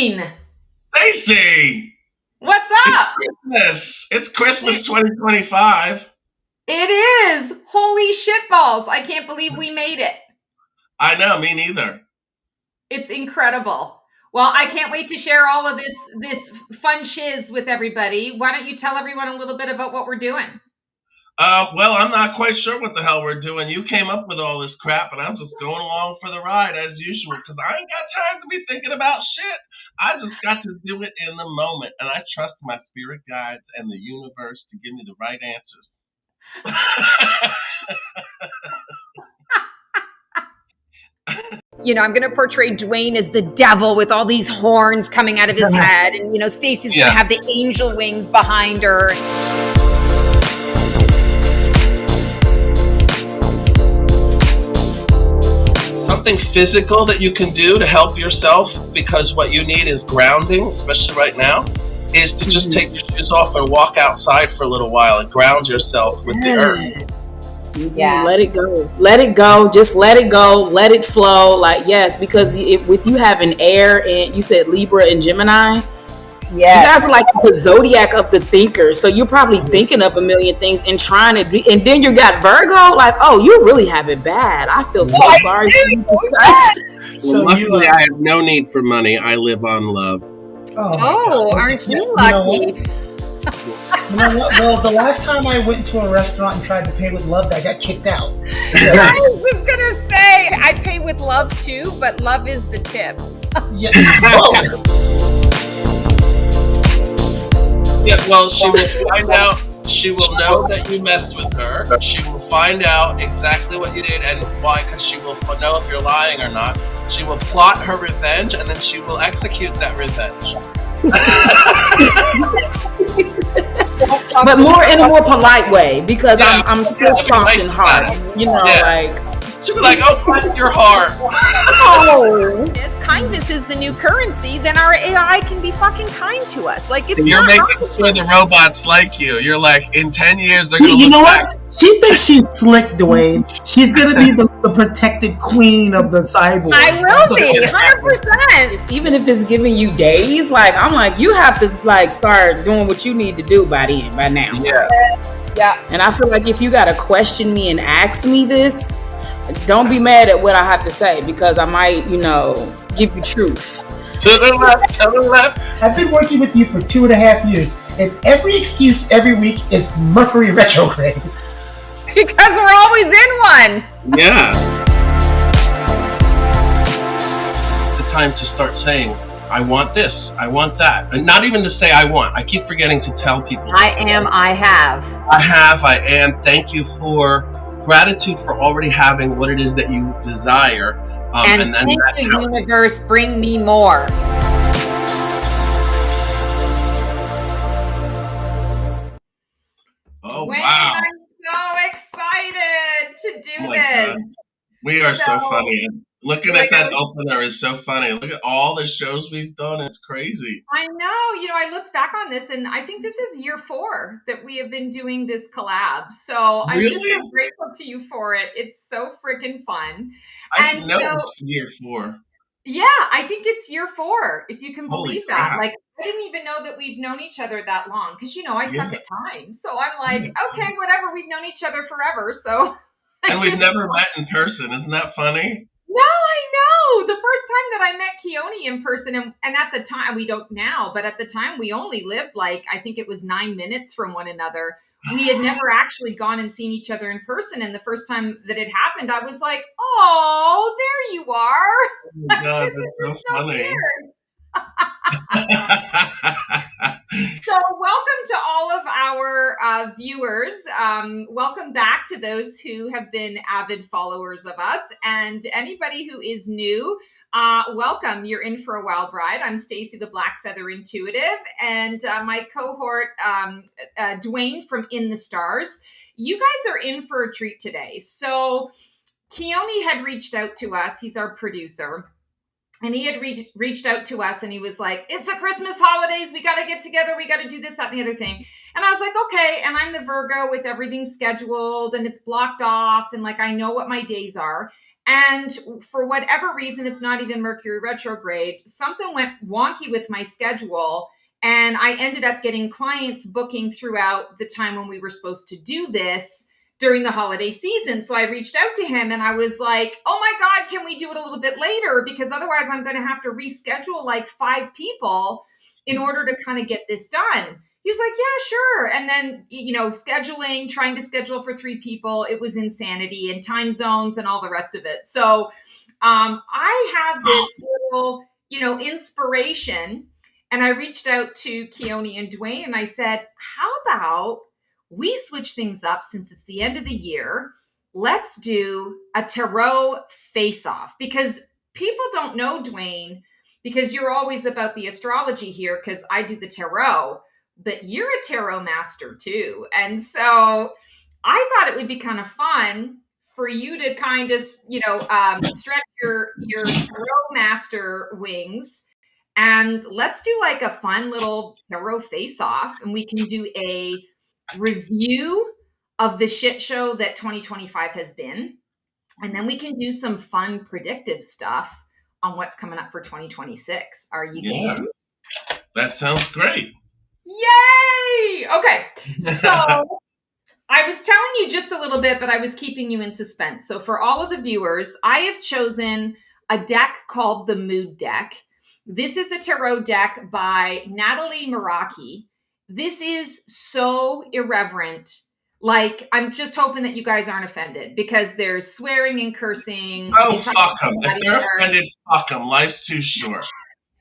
Dwayne! Stacy! What's up? It's Christmas 2025. It is! Holy shitballs. I can't believe we made it. I know, me neither. It's incredible. Well, I can't wait to share all of this fun shiz with everybody. Why don't you tell everyone a little bit about what we're doing? Well, I'm not quite sure what the hell we're doing. You came up with all this crap, and I'm just going along for the ride as usual because I ain't got time to be thinking about shit. I just got to do it in the moment, and I trust my spirit guides and the universe to give me the right answers. You know, I'm going to portray Dwayne as the devil with all these horns coming out of his head. And, you know, Stacy's going to have the angel wings behind her. Something physical that you can do to help yourself, because what you need is grounding, especially right now, is to just take your shoes off and walk outside for a little while and ground yourself with the earth. Yeah, let it go, just let it go, let it flow. Like, yes, because with you having air and you said Libra and Gemini, you guys are like the zodiac of the thinkers, so you're probably thinking of a million things and trying to be, and then you got Virgo, like, oh, you really have it bad. I feel so sorry for you. Well, luckily I have no need for money. I live on love. Oh, aren't you lucky? You know what? Well, the last time I went to a restaurant and tried to pay with love, I got kicked out. I was gonna say I pay with love too, but love is the tip. Yeah. Yeah. Well, she will find out. She will know that you messed with her. She will find out exactly what you did and why, because she will know if you're lying or not. She will plot her revenge, and then she will execute that revenge. But more in a more polite way, because I'm still soft and hard. You know, like she'll be like, "Oh, bless your heart." Oh, if kindness is the new currency, then our AI can be fucking kind to us. Like, it's you're making sure the robots like you. You're like, in 10 years they're gonna. You know what? She thinks she's slick, Dwayne. She's gonna be the protected queen of the cyborg. I will be 100%. Even if it's giving you days, like, I'm like, you have to like start doing what you need to do by now. Yeah. And I feel like if you gotta question me and ask me this, don't be mad at what I have to say, because I might, give you truth. To the left. I've been working with you for 2.5 years, and every excuse every week is Mercury retrograde. Because we're always in one. Yeah. The time to start saying, I want this, I want that. And not even to say I want. I keep forgetting to tell people. I am, I have. I am. Thank you for gratitude for already having what it is that you desire. And thank you, universe, bring me more. Oh, Dwayne, wow. I'm so excited to do this. God. We are so funny. Looking at that opener is so funny. Look at all the shows we've done. It's crazy. I know. I looked back on this, and I think this is year 4 that we have been doing this collab. So I'm just so grateful to you for it. It's so freaking fun. I know it's year 4. Yeah, I think it's year 4, if you can believe that. Like, I didn't even know that we've known each other that long, because, I suck at time. So I'm like, okay, whatever. We've known each other forever. So. And we've never met in person. Isn't that funny? No, I know. The first time that I met Keone in person, and at the time, we don't now, but at the time we only lived I think it was 9 minutes from one another. We had never actually gone and seen each other in person. And the first time that it happened, I was like, oh, there you are. Oh my God, this is so funny. Weird. So welcome to all of our viewers. Welcome back to those who have been avid followers of us, and anybody who is new, welcome. You're in for a wild ride. I'm Stacy, the Black Feather Intuitive, and my cohort, Dwayne from In the Stars. You guys are in for a treat today. So Keone had reached out to us. He's our producer. And he had reached out to us, and he was like, it's the Christmas holidays. We got to get together. We got to do this, that, and the other thing. And I was like, okay. And I'm the Virgo with everything scheduled, and it's blocked off. And I know what my days are. And for whatever reason, it's not even Mercury retrograde. Something went wonky with my schedule. And I ended up getting clients booking throughout the time when we were supposed to do this during the holiday season. So I reached out to him and I was like, oh my God, can we do it a little bit later? Because otherwise I'm going to have to reschedule like 5 people in order to kind of get this done. He was like, yeah, sure. And then, trying to schedule for 3 people, it was insanity, and time zones and all the rest of it. So I had this little, inspiration, and I reached out to Keone and Dwayne and I said, how about we switch things up since it's the end of the year? Let's do a tarot face-off, because people don't know, Dwayne, because you're always about the astrology here, because I do the tarot, but you're a tarot master too. And so I thought it would be kind of fun for you to kind of, stretch your tarot master wings. And let's do like a fun little tarot face off, and we can do a review of the shit show that 2025 has been. And then we can do some fun predictive stuff on what's coming up for 2026. Are you game? That sounds great. Yay! Okay. So I was telling you just a little bit, but I was keeping you in suspense. So for all of the viewers, I have chosen a deck called the Mood Deck. This is a tarot deck by Natalie Meraki. This is so irreverent. Like, I'm just hoping that you guys aren't offended, because there's swearing and cursing. Oh, fuck them. If they're offended, fuck them. Life's too short.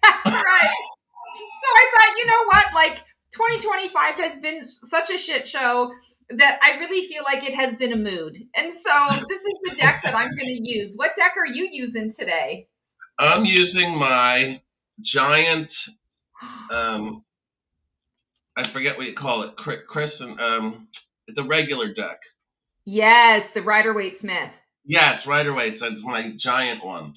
That's right. So I thought, you know what? Like, 2025 has been such a shit show that I really feel like it has been a mood. And so this is the deck that I'm going to use. What deck are you using today? I'm using my giant, I forget what you call it, Chris, and the regular deck. Yes, the Rider-Waite-Smith. Yes, Rider-Waite. That's my giant one.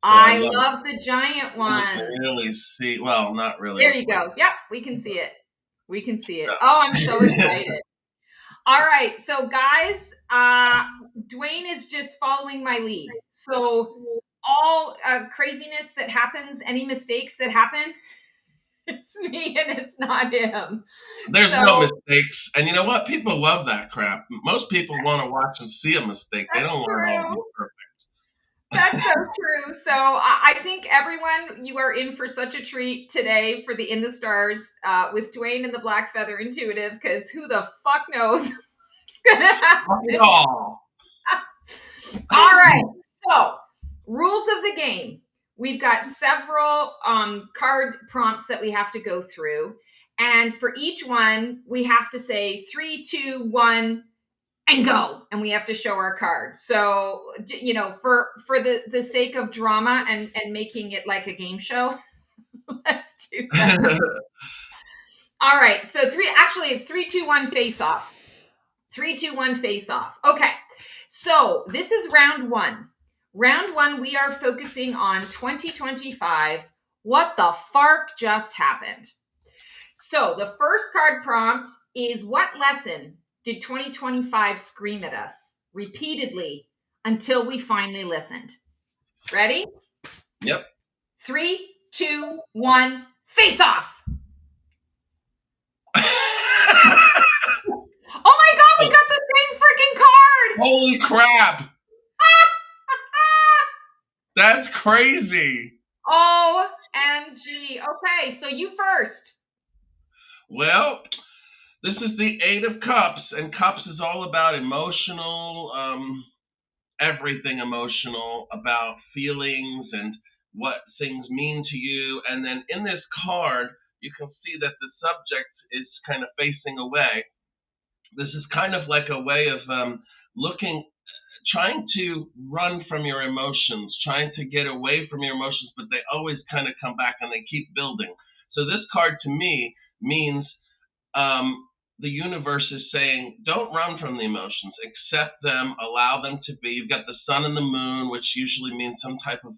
So I love the giant one. You can really see. Well, not really. There you go. Yep, we can see it. We can see it. Oh, I'm so excited. All right. So, guys, Dwayne is just following my lead. So, all craziness that happens, any mistakes that happen, it's me and it's not him. There's no mistakes. And you know what? People love that crap. Most people want to watch and see a mistake. They don't want it all to be perfect. That's so true. So I think everyone, you are in for such a treat today for the In the Stars with Dwayne and the Black Feather Intuitive, because who the fuck knows what's going to happen. All right. So, rules of the game. We've got several card prompts that we have to go through. And for each one, we have to say 3, 2, 1, and go. And we have to show our cards. So, for the sake of drama and making it like a game show, let's do that. All right. So it's 3, 2, 1 face off. 3, 2, 1 face off. Okay. So this is round 1. Round 1, we are focusing on 2025. What the fark just happened? So the first card prompt is, what lesson did 2025 scream at us repeatedly until we finally listened? Ready? Yep. 3, 2, 1, face off. Oh my God, we got the same freaking card. Holy crap. That's crazy. OMG. Okay, so you first. Well, this is the 8 of Cups, and Cups is all about emotional, everything emotional, about feelings and what things mean to you. And then in this card, you can see that the subject is kind of facing away. This is kind of like a way of trying to run from your emotions, trying to get away from your emotions, but they always kind of come back and they keep building. So this card to me means the universe is saying, don't run from the emotions, accept them, allow them to be. You've got the sun and the moon, which usually means some type of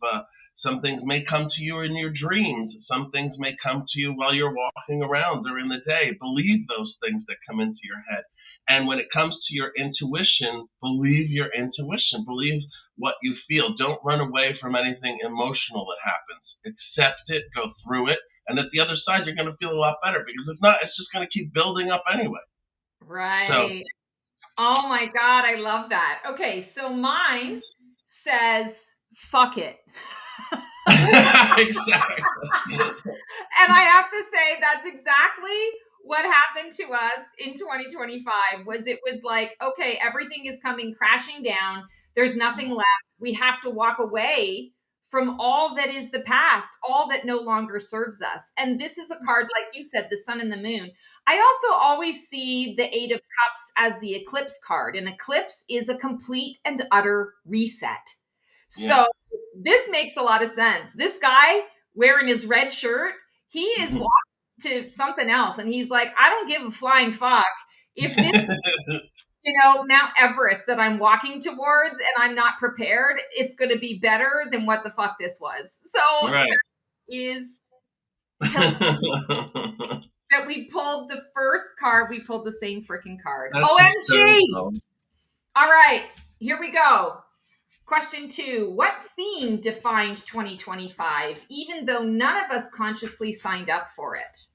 some things may come to you in your dreams. Some things may come to you while you're walking around during the day. Believe those things that come into your head. And when it comes to your intuition, believe your intuition. Believe what you feel. Don't run away from anything emotional that happens. Accept it, go through it, and at the other side, you're going to feel a lot better, because if not, it's just going to keep building up anyway. So, Right. Oh my God, I love that. Okay, so mine says, fuck it. exactly. And I have to say, that's exactly what happened to us in 2025. Was it was like, okay, everything is coming crashing down. There's nothing left. We have to walk away from all that is the past, all that no longer serves us. And this is a card, like you said, the sun and the moon. I also always see the Eight of Cups as the eclipse card. An eclipse is a complete and utter reset. So this makes a lot of sense. This guy wearing his red shirt, he is walking to something else. And he's like, I don't give a flying fuck if this, Mount Everest that I'm walking towards and I'm not prepared, it's going to be better than what the fuck this was. So right. that is that we pulled the first card. We pulled the same freaking card. That's OMG. so All right, here we go. Question 2. What theme defined 2025, even though none of us consciously signed up for it?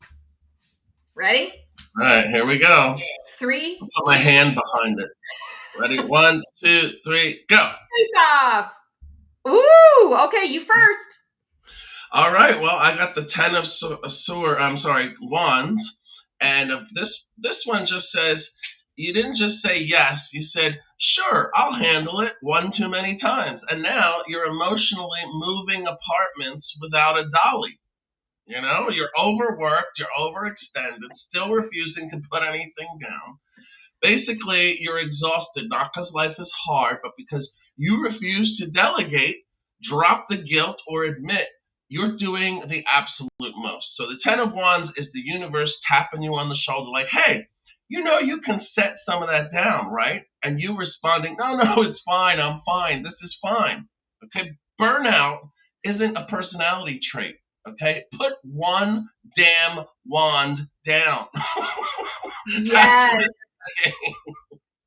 Ready? All right, here we go. 3. I'll put my hand behind it. Ready? 1, 2, 3, go. Face off. Ooh, okay, you first. All right, well, I got the 10 of wands, and this one just says, you didn't just say yes, you said, sure, I'll handle it one too many times. And now you're emotionally moving apartments without a dolly. You're overworked, you're overextended, still refusing to put anything down. Basically, you're exhausted, not because life is hard, but because you refuse to delegate, drop the guilt, or admit you're doing the absolute most. So the 10 of wands is the universe tapping you on the shoulder like, hey, you can set some of that down, right? And you responding, no, it's fine. I'm fine. This is fine. Okay. Burnout isn't a personality trait. Okay. Put one damn wand down. Yes.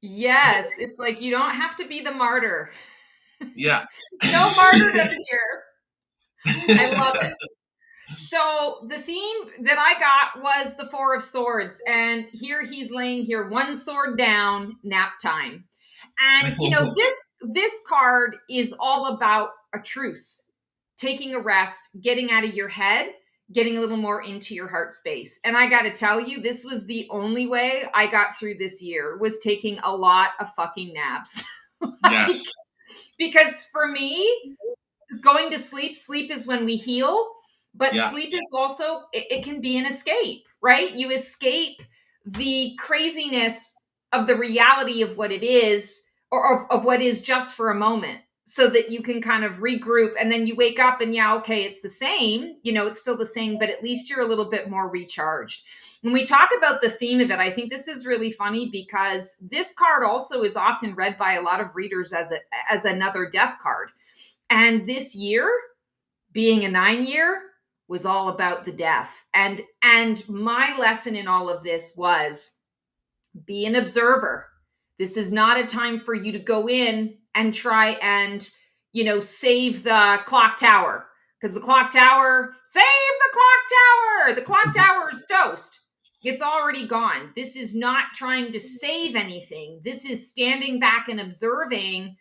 Yes. It's like, you don't have to be the martyr. Yeah. No martyrdom here. I love it. So the theme that I got was the 4 of Swords, and here he's laying here, one sword down, nap time. And this card is all about a truce, taking a rest, getting out of your head, getting a little more into your heart space. And I got to tell you, this was the only way I got through this year, was taking a lot of fucking naps. Yes. Because for me, going to sleep is when we heal. But sleep is also, it can be an escape, right? You escape the craziness of the reality of what it is, or of what is just for a moment, so that you can kind of regroup, and then you wake up and okay, it's the same, it's still the same, but at least you're a little bit more recharged. When we talk about the theme of it, I think this is really funny, because this card also is often read by a lot of readers as another death card. And this year, being a 9-year, was all about the death. And my lesson in all of this was, be an observer. This is not a time for you to go in and try and, save the clock tower. Because the clock tower, save the clock tower! The clock tower is toast. It's already gone. This is not trying to save anything. This is standing back and observing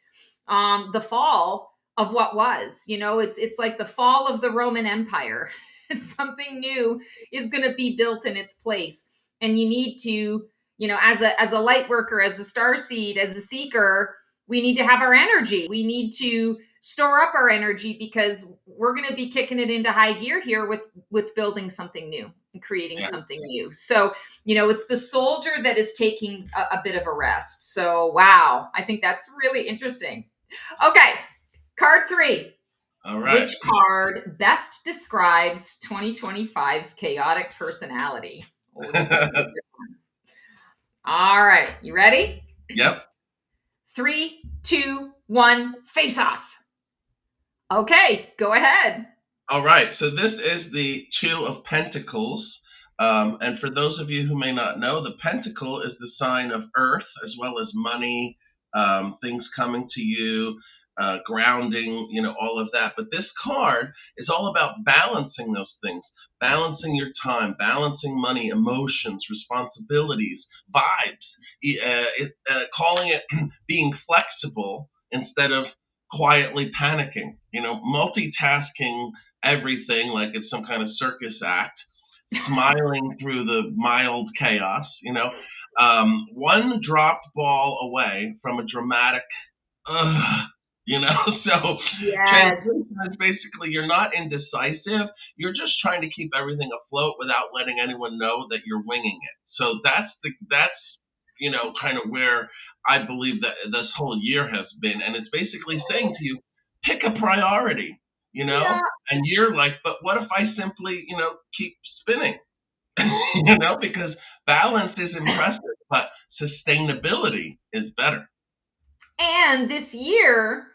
the fall of what was. It's like the fall of the Roman Empire, and something new is going to be built in its place. And you need to, as a light worker, as a starseed, as a seeker, we need to have our energy. We need to store up our energy, because we're going to be kicking it into high gear here with building something new and creating something new. So, it's the soldier that is taking a bit of a rest. So, wow, I think that's really interesting. Okay. Card 3. All right. Which card best describes 2025's chaotic personality? Oh, this is a good one. All right. You ready? Yep. 3, 2, 1, face off. Okay, go ahead. All right. So this is the 2 of Pentacles. And for those of you who may not know, the pentacle is the sign of earth as well as money, things coming to you, grounding, all of that. But this card is all about balancing those things, balancing your time, balancing money, emotions, responsibilities, vibes, calling it being flexible instead of quietly panicking, multitasking everything like it's some kind of circus act, smiling through the mild chaos, one dropped ball away from a dramatic, ugh, so Yes. translation is basically you're not indecisive, you're just trying to keep everything afloat without letting anyone know that you're winging it. So that's kind of where I believe that this whole year has been, and it's basically saying to you, pick a priority, Yeah. and you're like, but what if I simply, keep spinning? Because balance is impressive, but sustainability is better. And this year,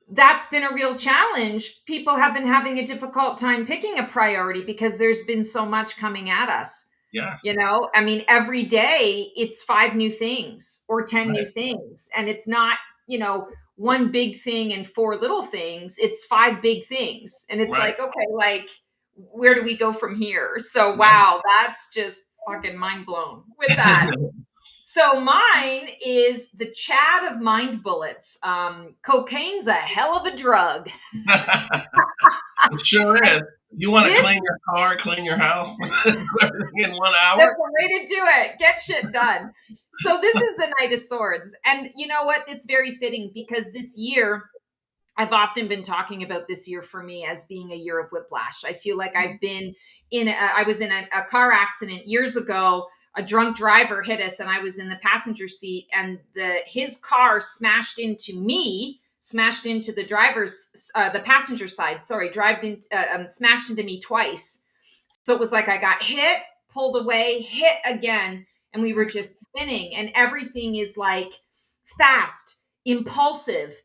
that's been a real challenge. People have been having a difficult time picking a priority because there's been so much coming at us. Yeah. I mean, every day it's 5 new things or 10 new Right. things. And it's not, one big thing and 4 little things. It's 5 big things. And it's Right. like, okay, like, where do we go from here? So, Right. wow, that's just fucking mind blown with that. So mine is the Chad of mind bullets. Cocaine's a hell of a drug. It sure is. You want to clean your car, clean your house, everything in 1 hour? That's the way to do it. Get shit done. So this is the Knight of Swords. And you know what? It's very fitting because this year, I've often been talking about this year for me as being a year of whiplash. I feel like I've been I was in a car accident years ago. A drunk driver hit us and I was in the passenger seat, and his car smashed into me, smashed into the the passenger side, smashed into me twice. So it was like I got hit, pulled away, hit again, and we were just spinning, and everything is like fast, impulsive.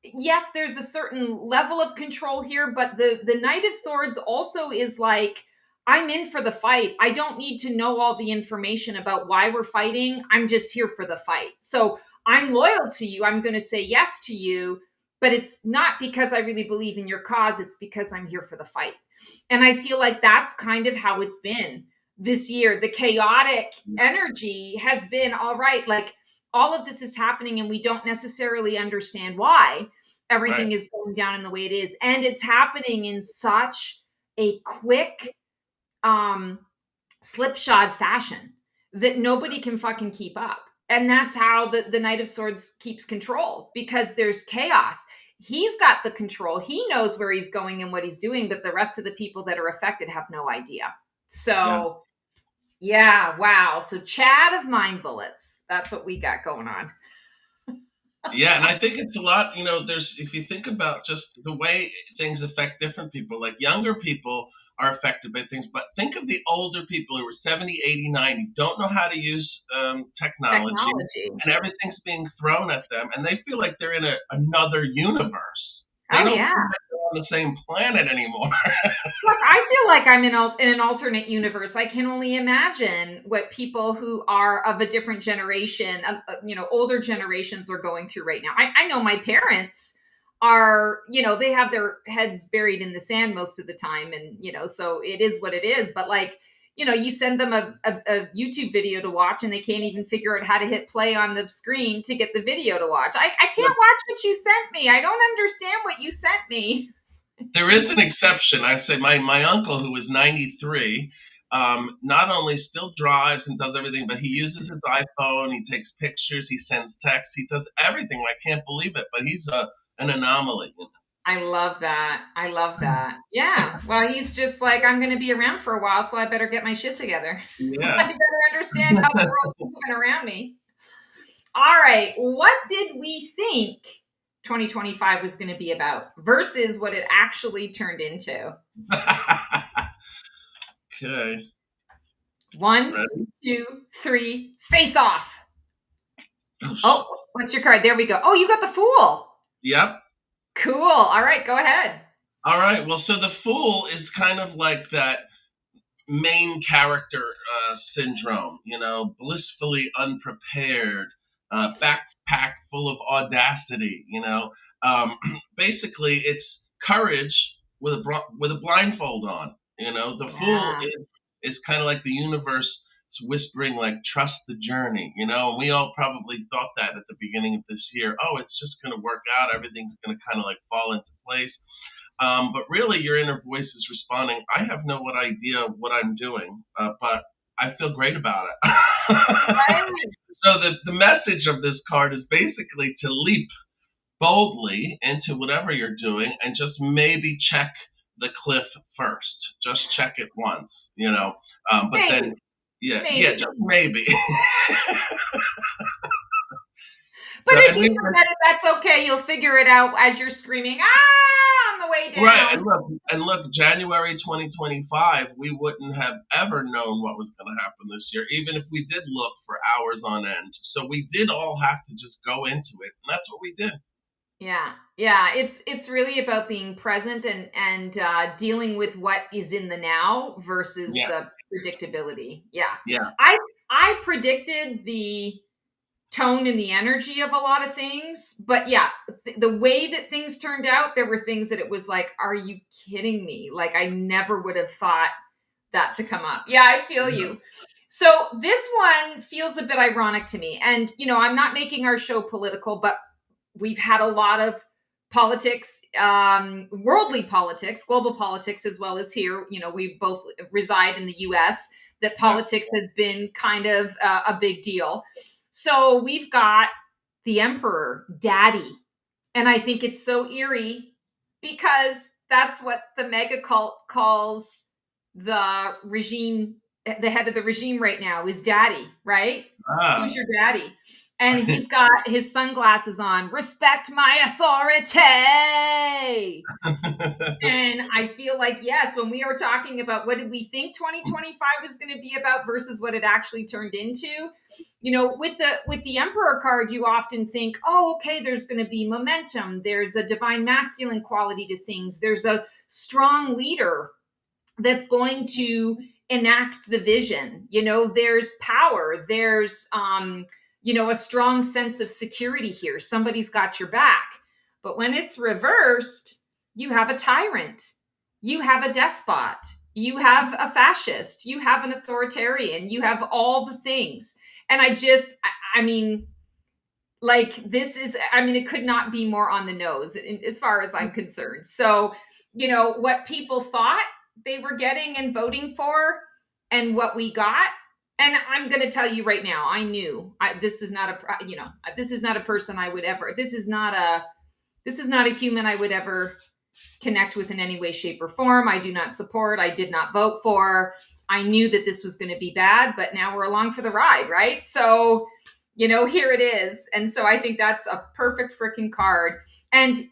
Yes, there's a certain level of control here, but the Knight of Swords also is like, I'm in for the fight. I don't need to know all the information about why we're fighting. I'm just here for the fight. So I'm loyal to you. I'm going to say yes to you, but it's not because I really believe in your cause. It's because I'm here for the fight. And I feel like that's kind of how it's been this year. The chaotic energy has been all right. Like, all of this is happening and we don't necessarily understand why everything is going down in the way it is. And it's happening in such a quick, slipshod fashion that nobody can fucking keep up. And that's how the Knight of Swords keeps control, because there's chaos. He's got the control. He knows where he's going and what he's doing, but the rest of the people that are affected have no idea. So yeah, wow. So Chad of mind bullets. That's what we got going on. Yeah, and I think it's a lot, if you think about just the way things affect different people, like younger people are affected by things, but think of the older people who are 70, 80, 90, don't know how to use technology, and everything's being thrown at them, and they feel like they're in another universe. They don't feel like they're on the same planet anymore. Look, I feel like I'm in an alternate universe. I can only imagine what people who are of a different generation, older generations are going through right now. I know my parents are, they have their heads buried in the sand most of the time. And, so it is what it is. But like, you send them a YouTube video to watch and they can't even figure out how to hit play on the screen to get the video to watch. I can't watch what you sent me. I don't understand what you sent me. There is an exception. I say my uncle, who is 93, not only still drives and does everything, but he uses his iPhone. He takes pictures. He sends texts. He does everything. I can't believe it, but he's an anomaly. I love that. I love that. Yeah. Well, he's just like, I'm going to be around for a while, so I better get my shit together. Yeah. I better understand how the world's moving around me. All right. What did we think 2025 was going to be about versus what it actually turned into? Okay. 1, 2, 3, face off. Oh, what's your card? There we go. Oh, you got the Fool. Yep. Cool. All right, go ahead. All right. Well, so the Fool is kind of like that main character syndrome, blissfully unprepared, backpack full of audacity, basically it's courage with with a blindfold on. The fool Yeah. is kind of like the universe whispering, like, trust the journey, and we all probably thought that at the beginning of this year. Oh, it's just going to work out, everything's going to kind of like fall into place. But really, your inner voice is responding. I have no idea what I'm doing, but I feel great about it. Right. So the message of this card is basically to leap boldly into whatever you're doing and just maybe check the cliff first. Just check it once, but Maybe. then, yeah, just maybe. But So, if and you we forget it, that's okay. You'll figure it out as you're screaming, ah, on the way down. Right, and look, January 2025, we wouldn't have ever known what was going to happen this year, even if we did look for hours on end. So we did all have to just go into it, and that's what we did. Yeah. It's really about being present and dealing with what is in the now versus the predictability. Yeah. Yeah. I predicted the tone and the energy of a lot of things, but yeah, the way that things turned out, there were things that it was like, are you kidding me? Like, I never would have thought that to come up. Yeah, I feel you. So this one feels a bit ironic to me. And, I'm not making our show political, but we've had a lot of politics, worldly politics, global politics, as well as here. We both reside in the US, that politics has been kind of a big deal. So we've got the emperor, daddy. And I think it's so eerie because that's what the mega cult calls the regime, the head of the regime right now is daddy, right? Who's your daddy? And he's got his sunglasses on. Respect my authority. And I feel like, yes, when we were talking about what did we think 2025 was going to be about versus what it actually turned into, with the Emperor card, you often think, oh, okay, there's going to be momentum. There's a divine masculine quality to things. There's a strong leader that's going to enact the vision. There's power. There's, a strong sense of security here. Somebody's got your back. But when it's reversed, you have a tyrant. You have a despot. You have a fascist. You have an authoritarian. You have all the things. And it could not be more on the nose as far as I'm concerned. So, what people thought they were getting and voting for and what we got. And I'm going to tell you right now, I knew this is not a person I would ever, this is not a human I would ever connect with in any way, shape, or form. I do not support. I did not vote for. I knew that this was going to be bad, but now we're along for the ride, right? So, here it is. And so I think that's a perfect freaking card. And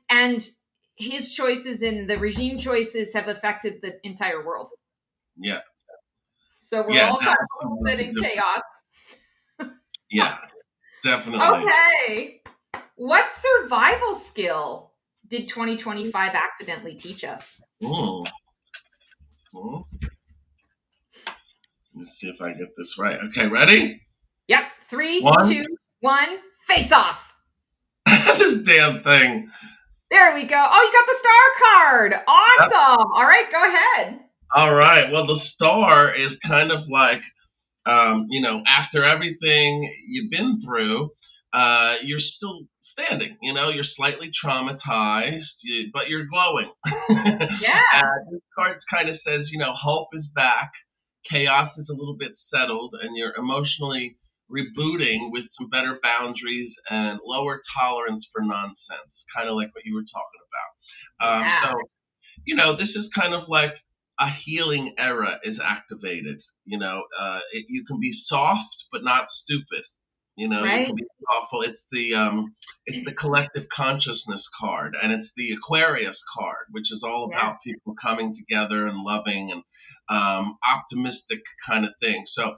his choices and the regime choices have affected the entire world. Yeah. So we're all kind of a little bit in chaos. Yeah, definitely. Okay. What survival skill did 2025 accidentally teach us? Let me see if I get this right. Okay, ready? Yep. 3, 2, 1, face off. This damn thing. There we go. Oh, you got the star card. Awesome. All right, go ahead. All right. Well, the star is kind of like, after everything you've been through, you're still standing. You're slightly traumatized, but you're glowing. Yeah. This card kind of says, hope is back, chaos is a little bit settled, and you're emotionally rebooting with some better boundaries and lower tolerance for nonsense, kind of like what you were talking about. So, this is kind of like a healing era is activated. You can be soft but not stupid. Right. You can be thoughtful. It's the collective consciousness card, and it's the Aquarius card, which is all about people coming together and loving and optimistic kind of thing. So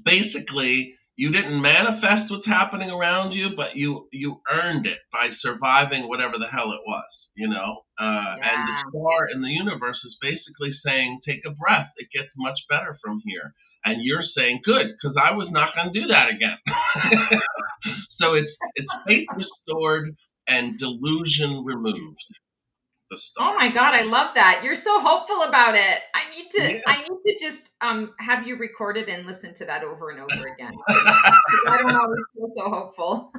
basically, you didn't manifest what's happening around you, but you earned it by surviving whatever the hell it was, and the Yeah. star in the universe is basically saying, take a breath, it gets much better from here. And you're saying, good, because I was not going to do that again. So it's faith restored and delusion removed. The Oh star. my God, I love that. You're so hopeful about it. Yeah. I need to just have you recorded and listen to that over and over again, because I don't always feel so hopeful.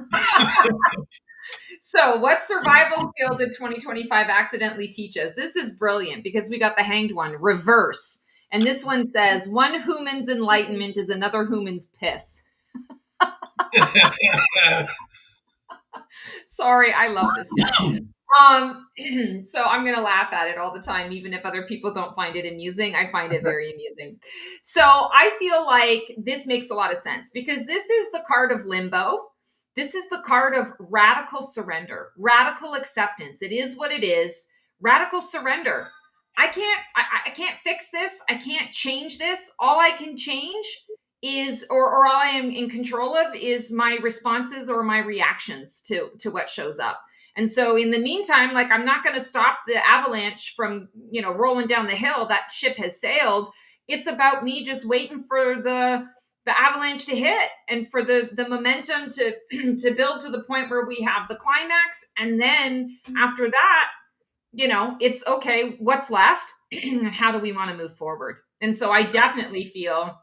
So, what survival skill did 2025 accidentally teach us? This is brilliant because we got the hanged one, reverse. And this one says, one human's enlightenment is another human's piss. Sorry, I love this deck. So I'm going to laugh at it all the time, even if other people don't find it amusing. I find it very amusing. So I feel like this makes a lot of sense because this is the card of limbo. This is the card of radical surrender, radical acceptance. It is what it is. Radical surrender. I can't fix this. I can't change this. All I can change is, or all I am in control of is my responses or my reactions to what shows up. And so in the meantime, like, I'm not going to stop the avalanche from, rolling down the hill. That ship has sailed. It's about me just waiting for the avalanche to hit and for the momentum to to build to the point where we have the climax. And then after that, it's okay, what's left? How do we want to move forward? And so I definitely feel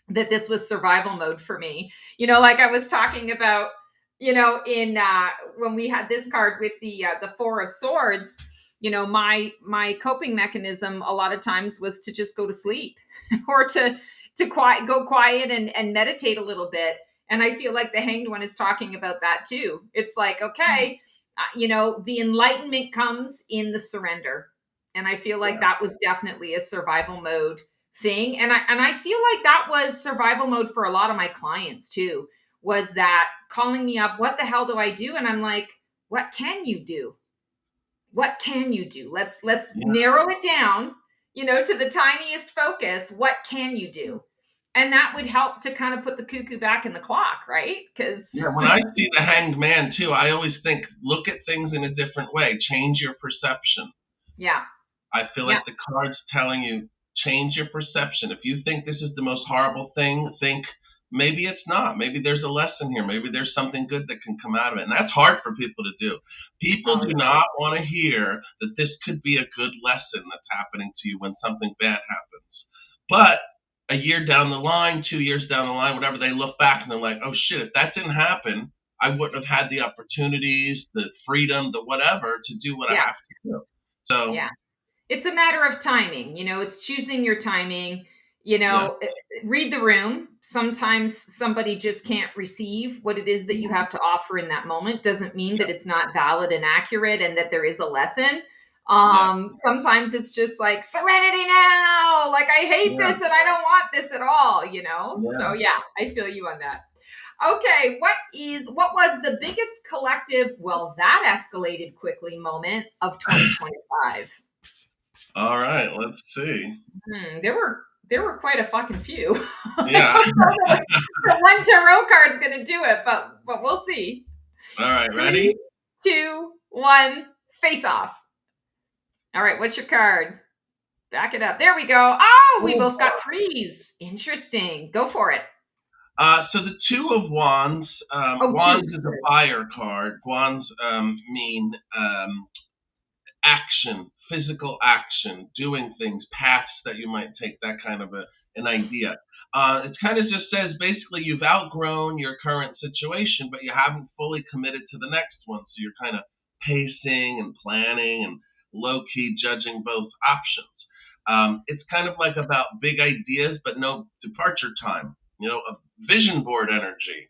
that this was survival mode for me. Like I was talking about, in when we had this card with the Four of Swords, my coping mechanism a lot of times was to just go to sleep or to go quiet and meditate a little bit. And I feel like the Hanged One is talking about that too. It's like, okay, the enlightenment comes in the surrender. And I feel like that was definitely a survival mode thing. And I feel like that was survival mode for a lot of my clients too, was that calling me up, what the hell do I do? And I'm like, what can you do? What can you do? Let's narrow it down, to the tiniest focus. What can you do? And that would help to kind of put the cuckoo back in the clock, right? Because when I see the Hanged Man too, I always think, look at things in a different way. Change your perception. Yeah. I feel like the card's telling you, change your perception. If you think this is the most horrible thing, think maybe it's not. Maybe there's a lesson here. Maybe there's something good that can come out of it. And that's hard for people to do. People do not want to hear that this could be a good lesson that's happening to you when something bad happens. But a year down the line, 2 years down the line, whatever, they look back and they're like, oh shit, if that didn't happen, I wouldn't have had the opportunities, the freedom, the whatever to do what I have to do. So yeah. It's a matter of timing, it's choosing your timing, read the room. Sometimes somebody just can't receive what it is that you have to offer in that moment. Doesn't mean that it's not valid and accurate and that there is a lesson. Sometimes it's just like, serenity now. Like, I hate this and I don't want this at all, So I feel you on that. Okay, what was the biggest collective, well, that escalated quickly moment of 2025? All right, let's see. There were quite a fucking few. Yeah. The one tarot card's gonna do it, but we'll see. All right, ready? 3, 2, 1, face off. All right, what's your card? Back it up. There we go. Oh, we both got 3s. Interesting. Go for it. So the Two of Wands. Wands is a fire card. Wands mean action, physical action, doing things, paths that you might take, that kind of an idea. It kind of just says basically you've outgrown your current situation, but you haven't fully committed to the next one. So you're kind of pacing and planning and low-key judging both options. It's kind of like about big ideas, but no departure time, a vision board energy.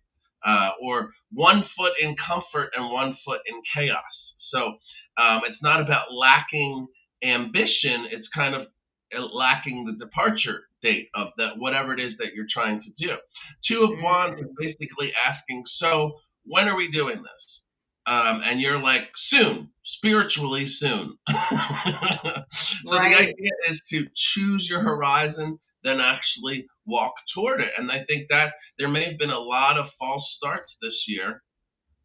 Or one foot in comfort and one foot in chaos. So it's not about lacking ambition. It's kind of lacking the departure date of that, whatever it is that you're trying to do. Two of Wands is basically asking, so when are we doing this? And you're like, soon, spiritually soon. So the idea is to choose your horizon. than actually walk toward it. And I think that there may have been a lot of false starts this year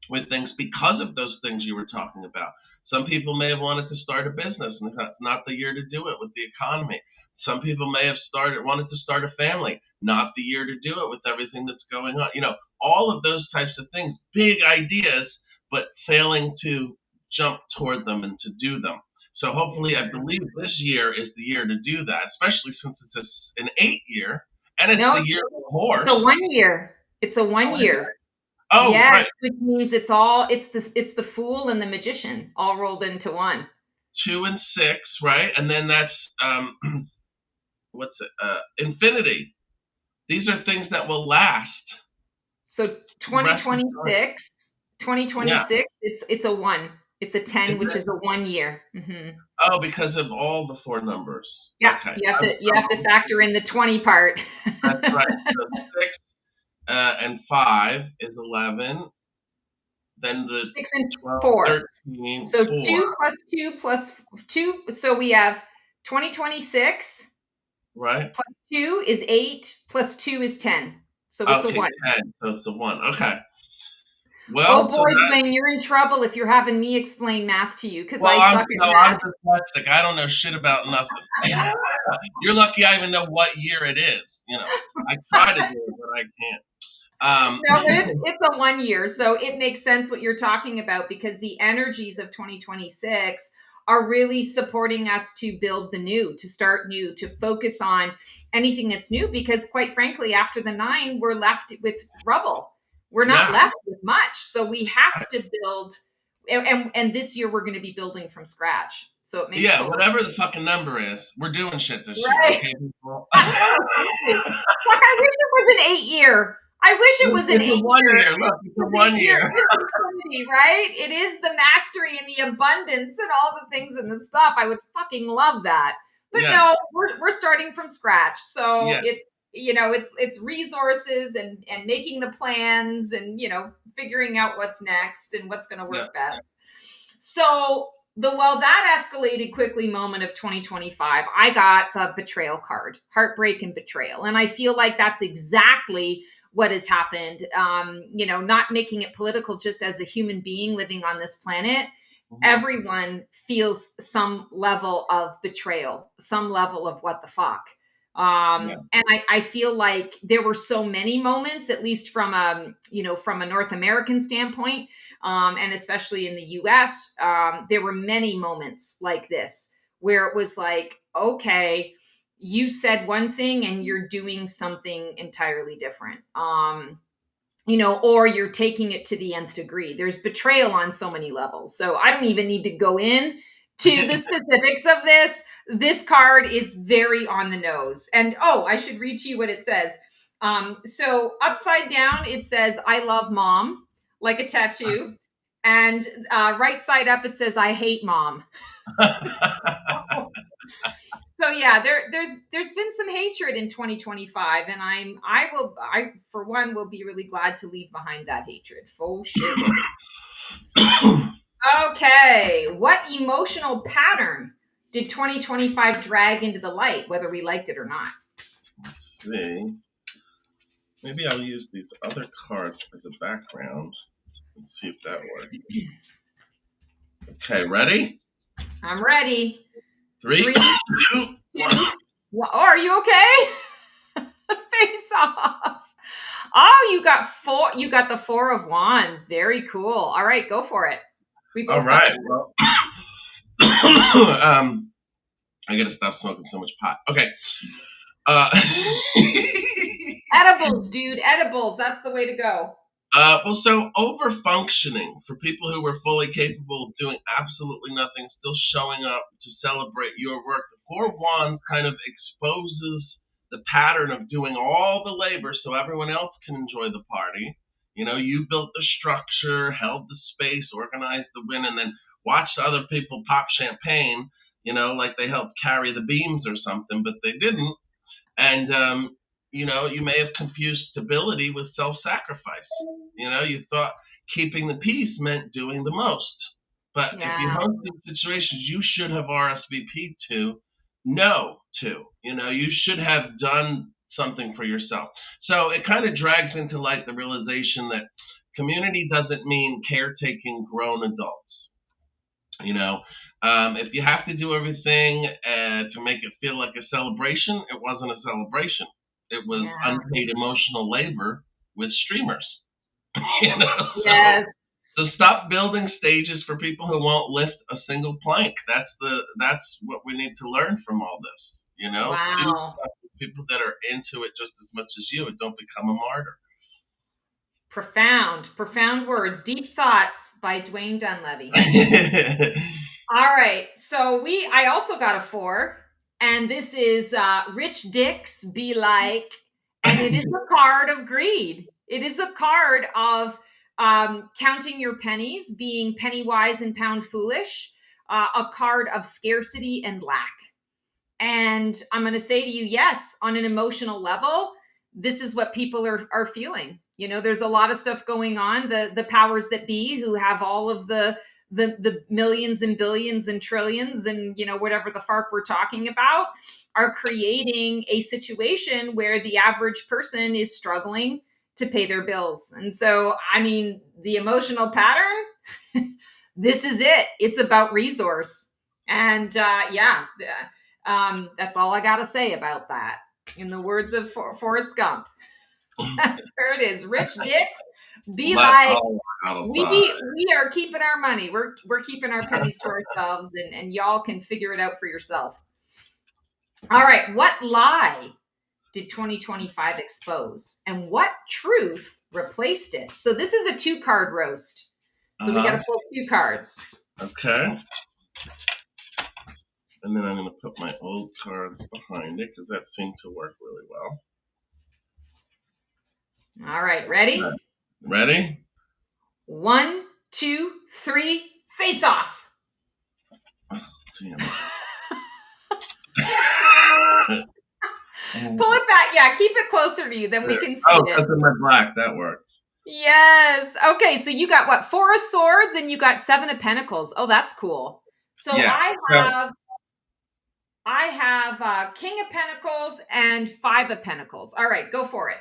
with things because of those things you were talking about. Some people may have wanted to start a business, and that's not the year to do it with the economy. Some people may have wanted to start a family, not the year to do it with everything that's going on. All of those types of things, big ideas, but failing to jump toward them and to do them. So hopefully, I believe this year is the year to do that, especially since it's an 8 year and it's the year of the horse. It's a 1 year. It's a 1 year. Oh, yes, right. Which means it's the Fool and the Magician all rolled into one. 2 and 6, right? And then that's what's it? Infinity. These are things that will last. So 2026, yeah. it's a 1. It's a 10, which is a 1 year. Mm-hmm. Oh, because of all the 4 numbers. Yeah, okay. You have to factor in the 20 part. That's right. So 6 and 5 is 11. Then the 6 and 12, 4. 13, so 4. 2 plus 2 plus 2. So we have 2026. Right. Plus 2 is 8. Plus 2 is 10. So it's a 1. 10. So it's a 1. Okay. Well, oh boy, Dwayne, you're in trouble if you're having me explain math to you because I suck at math. I'm dyslexic. I don't know shit about nothing. You're lucky I even know what year it is. I try to do it, but I can't. No, but it's a 1 year, so it makes sense what you're talking about because the energies of 2026 are really supporting us to build the new, to start new, to focus on anything that's new. Because quite frankly, after the 9, we're left with rubble. We're not left with much. So we have to build. And this year we're going to be building from scratch. So it makes whatever the fucking number is, we're doing shit this year. Okay, people? I wish it was an 8 year. I wish it was an 8 year. 1 year. Look, it's a 1 year. Right? It is the mastery and the abundance and all the things and the stuff. I would fucking love that. But no, we're starting from scratch. So it's resources and making the plans and figuring out what's next and what's going to work best. So that escalated quickly moment of 2025, I got the betrayal card, heartbreak and betrayal. And I feel like that's exactly what has happened. Not making it political, just as a human being living on this planet, everyone feels some level of betrayal, some level of what the fuck. And I feel like there were so many moments, at least from a North American standpoint, and especially in the US, there were many moments like this where it was like, okay, you said one thing and you're doing something entirely different. Or you're taking it to the nth degree. There's betrayal on so many levels. So I don't even need to go in to the specifics of this. This card is very on the nose. And I should read to you what it says. So upside down, it says, I love mom, like a tattoo. And right side up, it says, I hate mom. So yeah, there's been some hatred in 2025, and I for one will be really glad to leave behind that hatred. Faux shizzle. Okay, what emotional pattern did 2025 drag into the light, whether we liked it or not? Let's see. Maybe I'll use these other cards as a background. Let's see if that works. Okay, ready? I'm ready. 3, 2, 1. Are you okay? Face off. Oh, you got 4. You got the 4 of Wands. Very cool. All right, go for it. We both. All right. Well, I gotta stop smoking so much pot. Okay. Edibles, dude. Edibles. That's the way to go. So over-functioning for people who were fully capable of doing absolutely nothing, still showing up to celebrate your work. The 4 of Wands kind of exposes the pattern of doing all the labor so everyone else can enjoy the party. You built the structure, held the space, organized the win, and then watched other people pop champagne, like they helped carry the beams or something, but they didn't. And, you may have confused stability with self-sacrifice. You thought keeping the peace meant doing the most. But if you hosted situations you should have RSVP'd to, no to. You should have done something for yourself. So it kind of drags into like the realization that community doesn't mean caretaking grown adults. If you have to do everything to make it feel like a celebration, it wasn't a celebration. It was Yeah. unpaid emotional labor with streamers. So Yes. so stop building stages for people who won't lift a single plank. That's what we need to learn from all this. Do Wow. stuff with people that are into it just as much as you, and don't become a martyr. Profound words, deep thoughts by Dwayne Dunleavy. All right, so I also got a 4, and this is Rich Dicks Be Like, and it is a card of greed. It is a card of counting your pennies, being penny wise and pound foolish, a card of scarcity and lack. And I'm going to say to you, yes, on an emotional level, this is what people are feeling. There's a lot of stuff going on. The powers that be, who have all of the millions and billions and trillions and whatever the fark we're talking about, are creating a situation where the average person is struggling to pay their bills. And so, the emotional pattern, this is it. It's about resource. And that's all I got to say about that. In the words of Forrest Gump, that's where it is. Rich dicks be like, we are keeping our money. We're keeping our pennies to ourselves, and y'all can figure it out for yourself. All right. What lie did 2025 expose, and what truth replaced it? So this is a 2-card roast. So we got to pull 2 cards. Okay. And then I'm going to put my old cards behind it because that seemed to work really well. All right, ready? Ready? 1, 2, 3, face off. Oh, damn. Pull it back. Yeah, keep it closer to you, then we can see it. Oh, because of my black. That works. Yes. Okay, so you got what? 4 of Swords, and you got 7 of Pentacles. Oh, that's cool. So yeah. I have King of Pentacles and 5 of Pentacles. All right, go for it.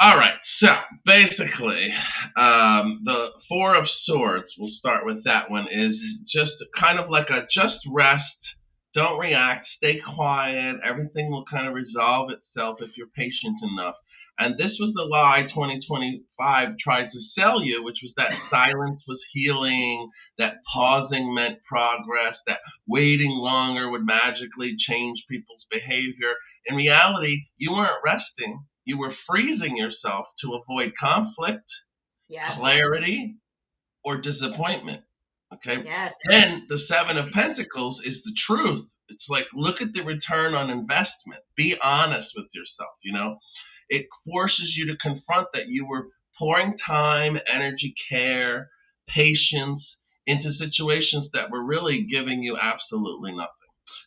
All right, so basically, the 4 of Swords, we'll start with that one, is just kind of like just rest, don't react, stay quiet, everything will kind of resolve itself if you're patient enough. And this was the lie 2025 tried to sell you, which was that silence was healing, that pausing meant progress, that waiting longer would magically change people's behavior. In reality, you weren't resting. You were freezing yourself to avoid conflict, clarity, or disappointment. Okay. Yes. Then the 7 of Pentacles is the truth. It's like, look at the return on investment. Be honest with yourself. It forces you to confront that you were pouring time, energy, care, patience into situations that were really giving you absolutely nothing.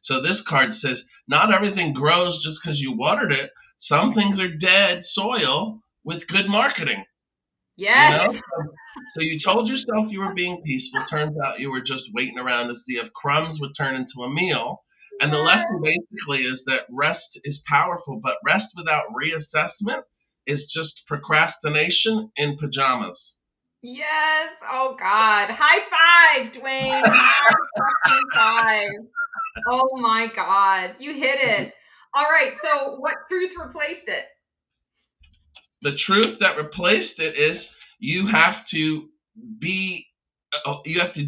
So this card says, not everything grows just because you watered it. Some things are dead soil with good marketing. Yes. So you told yourself you were being peaceful. Turns out you were just waiting around to see if crumbs would turn into a meal. And the lesson basically is that rest is powerful, but rest without reassessment is just procrastination in pajamas. Yes. Oh, God. High five, Dwayne. High 5. Oh, my God. You hit it. All right. So what truth replaced it? The truth that replaced it is you have to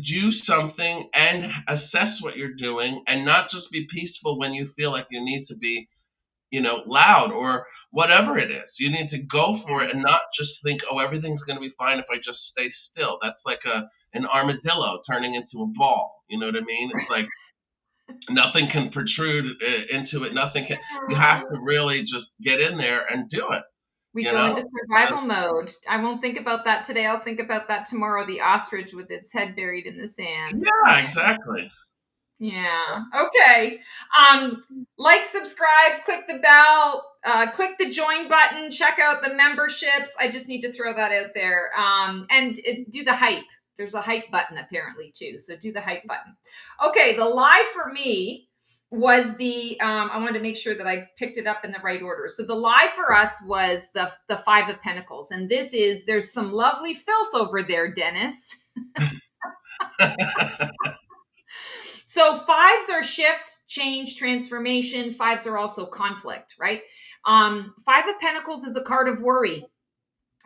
do something and assess what you're doing, and not just be peaceful when you feel like you need to be, loud or whatever it is. You need to go for it and not just think, oh, everything's going to be fine if I just stay still. That's like an armadillo turning into a ball. You know what I mean? It's like nothing can protrude into it. You have to really just get in there and do it. We go into survival mode. I won't think about that today. I'll think about that tomorrow. The ostrich with its head buried in the sand. Yeah, exactly. Yeah. Okay. Like, subscribe, click the bell, click the join button, check out the memberships. I just need to throw that out there. And do the hype. There's a hype button apparently too. So do the hype button. Okay. The lie for me was the I wanted to make sure that I picked it up in the right order. So the lie for us was the Five of Pentacles, and this is there's some lovely filth over there, Dennis. So fives are shift, change, transformation. Fives are also conflict, right? Five of Pentacles is a card of worry,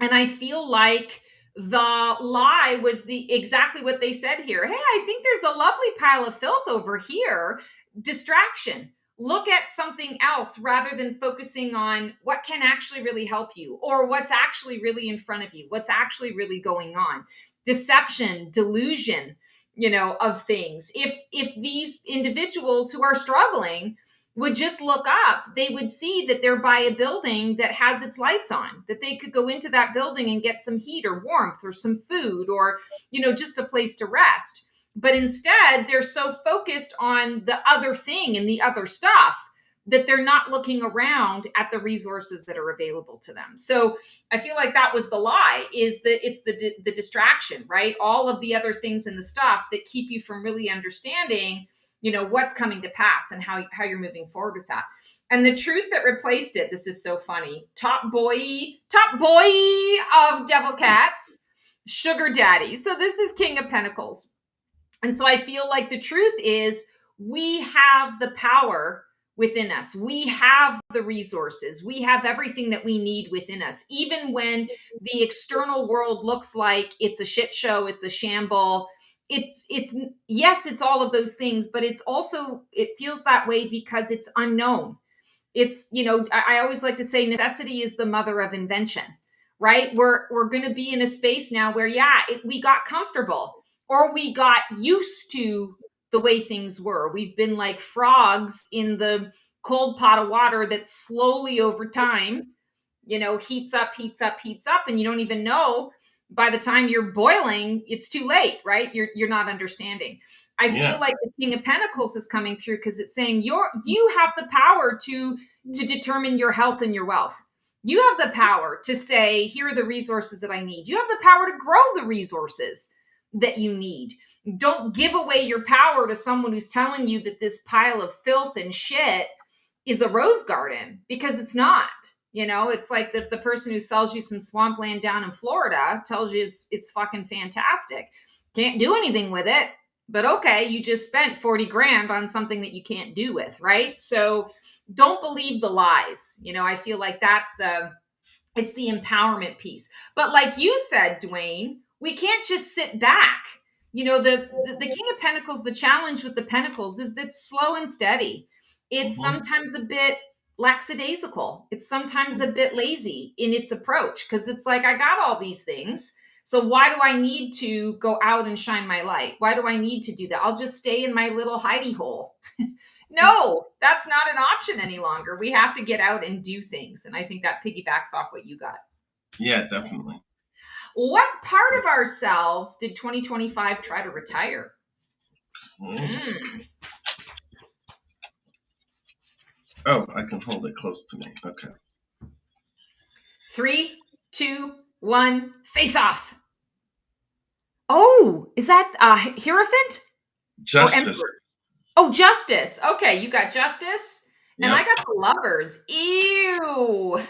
and I feel like the lie was the exactly what they said here. Hey, I think there's a lovely pile of filth over here. Distraction. Look at something else rather than focusing on what can actually really help you or what's actually really in front of you, what's actually really going on. Deception, delusion, of things. If these individuals who are struggling would just look up, they would see that they're by a building that has its lights on, that they could go into that building and get some heat or warmth or some food or, just a place to rest. But instead, they're so focused on the other thing and the other stuff that they're not looking around at the resources that are available to them. So I feel like that was the lie, is that it's the distraction, right? All of the other things in the stuff that keep you from really understanding, what's coming to pass and how you're moving forward with that. And the truth that replaced it, this is so funny. Top boy of devil cats, sugar daddy. So this is King of Pentacles. And so I feel like the truth is we have the power within us. We have the resources. We have everything that we need within us. Even when the external world looks like it's a shit show, it's a shamble, it's yes, it's all of those things, but it's also, it feels that way because it's unknown. It's, I always like to say necessity is the mother of invention, right? We're going to be in a space now where, we got comfortable or we got used to the way things were. We've been like frogs in the cold pot of water that slowly over time, heats up, and you don't even know by the time you're boiling, it's too late, right? You're not understanding. I feel like the King of Pentacles is coming through because it's saying you have the power to determine your health and your wealth. You have the power to say, here are the resources that I need. You have the power to grow the resources that you need. Don't give away your power to someone who's telling you that this pile of filth and shit is a rose garden, because it's not. It's like the person who sells you some swampland down in Florida tells you it's fucking fantastic. Can't do anything with it, but okay, you just spent 40 grand on something that you can't do with, right? So don't believe the lies. I feel like it's the empowerment piece. But like you said, Dwayne, we can't just sit back. The King of Pentacles, the challenge with the Pentacles is that it's slow and steady. It's sometimes a bit lackadaisical. It's sometimes a bit lazy in its approach, because it's like, I got all these things. So why do I need to go out and shine my light? Why do I need to do that? I'll just stay in my little hidey hole. No, that's not an option any longer. We have to get out and do things. And I think that piggybacks off what you got. Yeah, definitely. What part of ourselves did 2025 try to retire? Oh, I can hold it close to me. Okay. 3, 2, 1, face off. Oh, is that Hierophant? Justice. Oh, Justice. Okay, you got Justice. And I got the Lovers. Ew.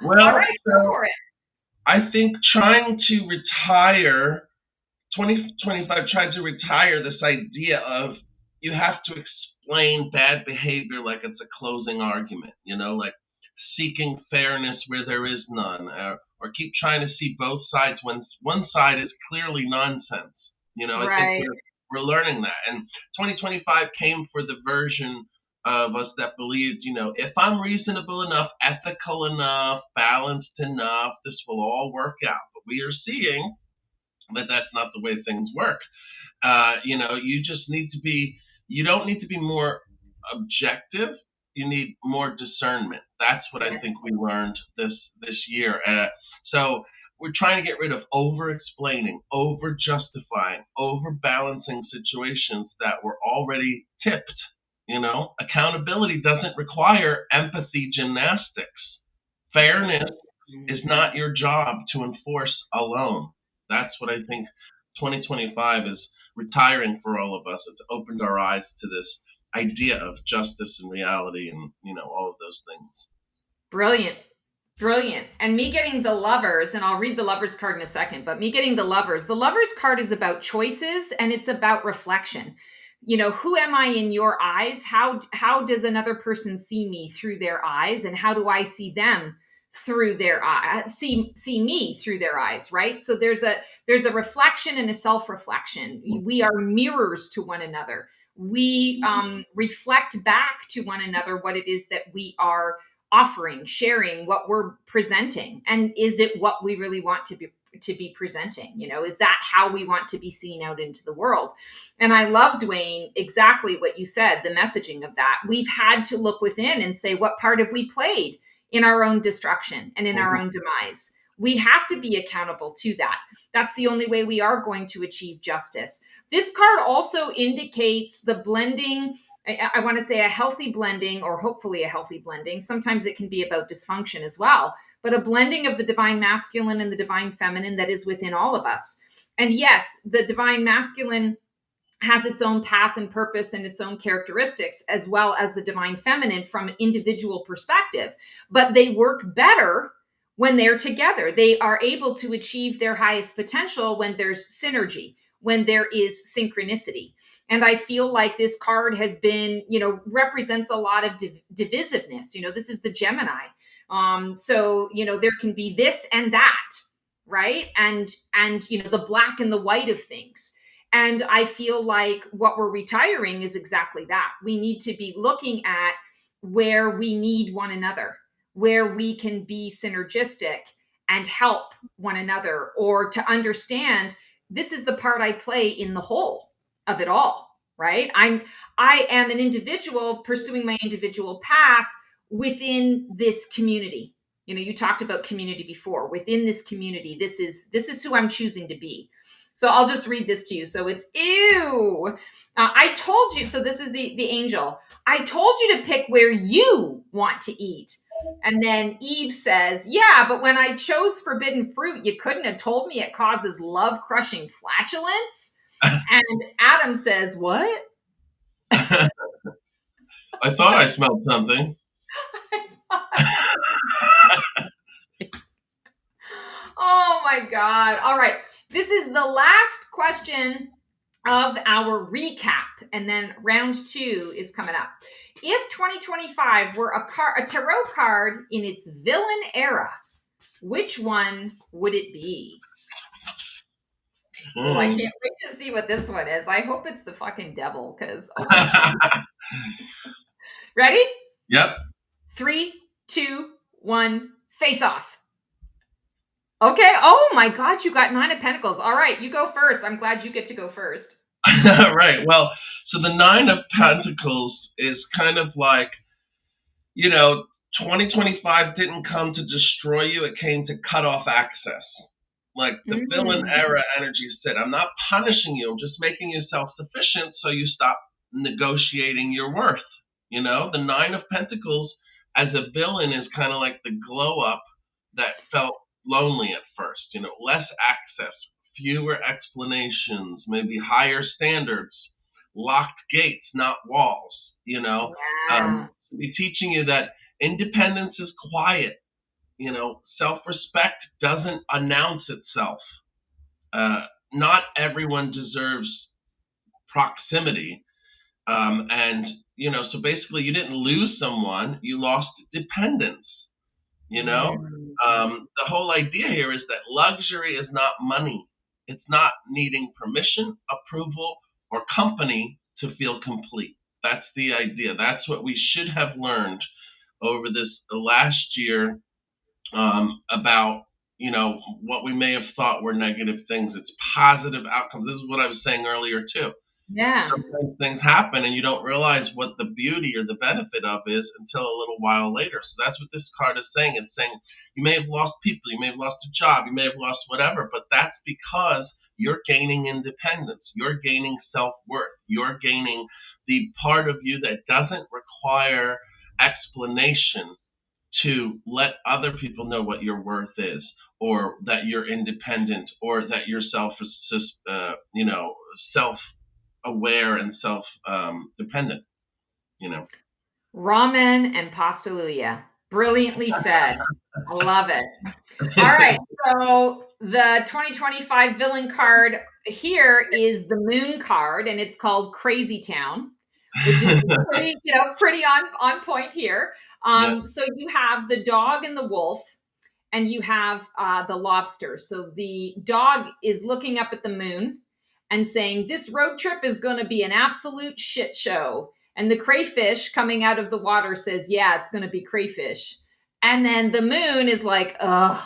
Well, all right, go for it. I think trying to retire, 2025 tried to retire this idea of you have to explain bad behavior like it's a closing argument, like seeking fairness where there is none, or keep trying to see both sides when one side is clearly nonsense. I think we're learning that. And 2025 came for the version of us that believed, if I'm reasonable enough, ethical enough, balanced enough, this will all work out. But we are seeing that that's not the way things work. You just need to be, you don't need to be more objective. You need more discernment. That's what I think we learned this year. So we're trying to get rid of over-explaining, over-justifying, over-balancing situations that were already tipped. Accountability doesn't require empathy gymnastics. Fairness is not your job to enforce alone. That's what I think 2025 is retiring for all of us. It's opened our eyes to this idea of justice and reality and, all of those things. Brilliant. Brilliant. And me getting the Lovers, and I'll read the Lovers card in a second, but me getting the Lovers card is about choices and it's about reflection. Who am I in your eyes? How does another person see me through their eyes, and how do I see them through their eyes, see me through their eyes, right? So there's a reflection and a self-reflection. We are mirrors to one another. We reflect back to one another what it is that we are offering, sharing, what we're presenting, and is it what we really want to be presenting? Is that how we want to be seen out into the world? And I love, Dwayne, exactly what you said, the messaging of that. We've had to look within and say, what part have we played in our own destruction and in our own demise? We have to be accountable to that. That's the only way we are going to achieve justice. This card also indicates the blending. I want to say a healthy blending, or hopefully a healthy blending. Sometimes it can be about dysfunction as well, but a blending of the divine masculine and the divine feminine that is within all of us. And yes, the divine masculine has its own path and purpose and its own characteristics, as well as the divine feminine from an individual perspective, but they work better when they're together. They are able to achieve their highest potential when there's synergy, when there is synchronicity. And I feel like this card has been, represents a lot of divisiveness. This is the Gemini. So, there can be this and that, right? And, the black and the white of things. And I feel like what we're retiring is exactly that. We need to be looking at where we need one another, where we can be synergistic and help one another, or to understand this is the part I play in the whole of it all, right? I am an individual pursuing my individual path within this community. You talked about community before. Within this community, this is who I'm choosing to be. So I'll just read this to you. So it's ew. I told you. So this is the angel. I told you to pick where you want to eat. And then Eve says, yeah, but when I chose forbidden fruit, you couldn't have told me it causes love-crushing flatulence. And Adam says, what? I thought I smelled something. Oh my God. All right. This is the last question of our recap. And then round 2 is coming up. If 2025 were a tarot card in its villain era, which one would it be? Oh, I can't wait to see what this one is. I hope it's the fucking devil, because ready? Yep. 3, 2, 1, face off. Okay. Oh my God, you got 9 of Pentacles. All right, you go first. I'm glad you get to go first. Right. Well, so the 9 of Pentacles is kind of like, 2025 didn't come to destroy you. It came to cut off access. Like the villain era energy said, I'm not punishing you. I'm just making you self-sufficient so you stop negotiating your worth. The 9 of Pentacles as a villain is kind of like the glow up that felt lonely at first. Less access, fewer explanations, maybe higher standards, locked gates, not walls. Be teaching you that independence is quiet. Self-respect doesn't announce itself. Not everyone deserves proximity. So basically you didn't lose someone, you lost dependence. The whole idea here is that luxury is not money. It's not needing permission, approval, or company to feel complete. That's the idea. That's what we should have learned over this last year about, what we may have thought were negative things. It's positive outcomes. This is what I was saying earlier too. Yeah. Sometimes things happen and you don't realize what the beauty or the benefit of is until a little while later. So that's what this card is saying. It's saying you may have lost people, you may have lost a job, you may have lost whatever, but that's because you're gaining independence. You're gaining self-worth. You're gaining the part of you that doesn't require explanation to let other people know what your worth is, or that you're independent, or that you're self aware and self dependent. Ramen and pastaluya. Brilliantly said. I love it. All right. So the 2025 villain card here is the moon card, and it's called Crazy Town, which is pretty on point here. Yeah. So you have the dog and the wolf, and you have the lobster. So the dog is looking up at the moon and saying, "This road trip is going to be an absolute shit show." And the crayfish coming out of the water says, "Yeah, it's going to be crayfish." And then the moon is like, "Ugh."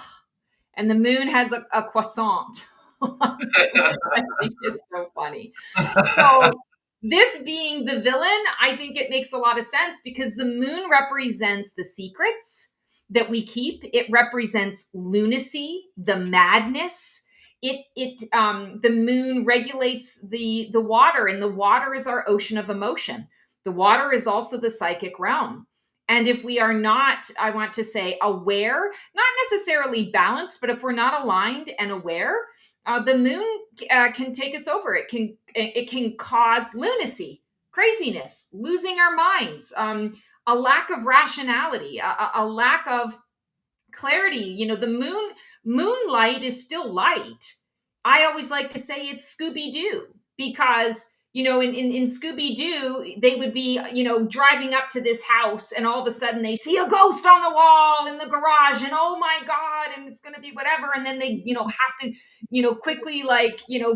And the moon has a croissant, which I think is so funny. So this being the villain, I think it makes a lot of sense because the moon represents the secrets that we keep. It represents lunacy, the madness. The moon regulates the water, and the water is our ocean of emotion. The water is also the psychic realm. And if we are not, I want to say, aware, not necessarily balanced, but if we're not aligned and aware, the moon can take us over. It can cause lunacy, craziness, losing our minds, a lack of rationality, a lack of clarity. The moonlight is still light. I always like to say it's Scooby-Doo because in Scooby-Doo, they would be, driving up to this house and all of a sudden they see a ghost on the wall in the garage and oh my God, and it's going to be whatever. And then they, have to, quickly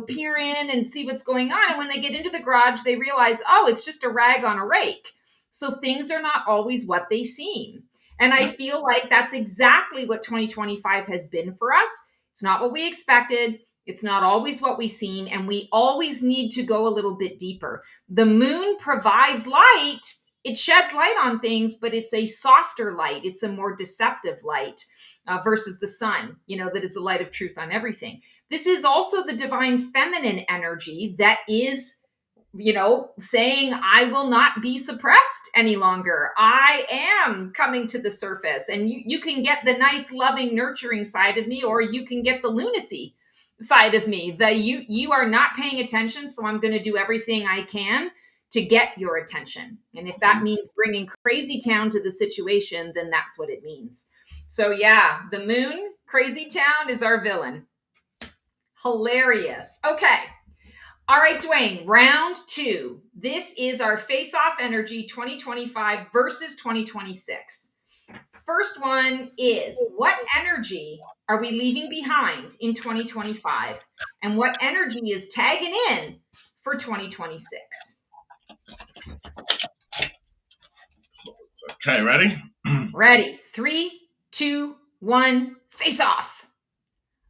peer in and see what's going on. And when they get into the garage, they realize, oh, it's just a rag on a rake. So things are not always what they seem. And I feel like that's exactly what 2025 has been for us. It's not what we expected. It's not always what we seem, and we always need to go a little bit deeper. The moon provides light. It sheds light on things, but it's a softer light. It's a more deceptive light versus the sun, that is the light of truth on everything. This is also the divine feminine energy that is saying, I will not be suppressed any longer. I am coming to the surface. And you can get the nice, loving, nurturing side of me, or you can get the lunacy side of me, that you are not paying attention. So I'm going to do everything I can to get your attention. And if that means bringing Crazy Town to the situation, then that's what it means. So yeah, the moon, Crazy Town is our villain. Hilarious. Okay. All right, Dwayne, round 2. This is our face-off energy 2025 versus 2026. First one is, what energy are we leaving behind in 2025? And what energy is tagging in for 2026? Okay, ready? Ready. 3, 2, 1, face off.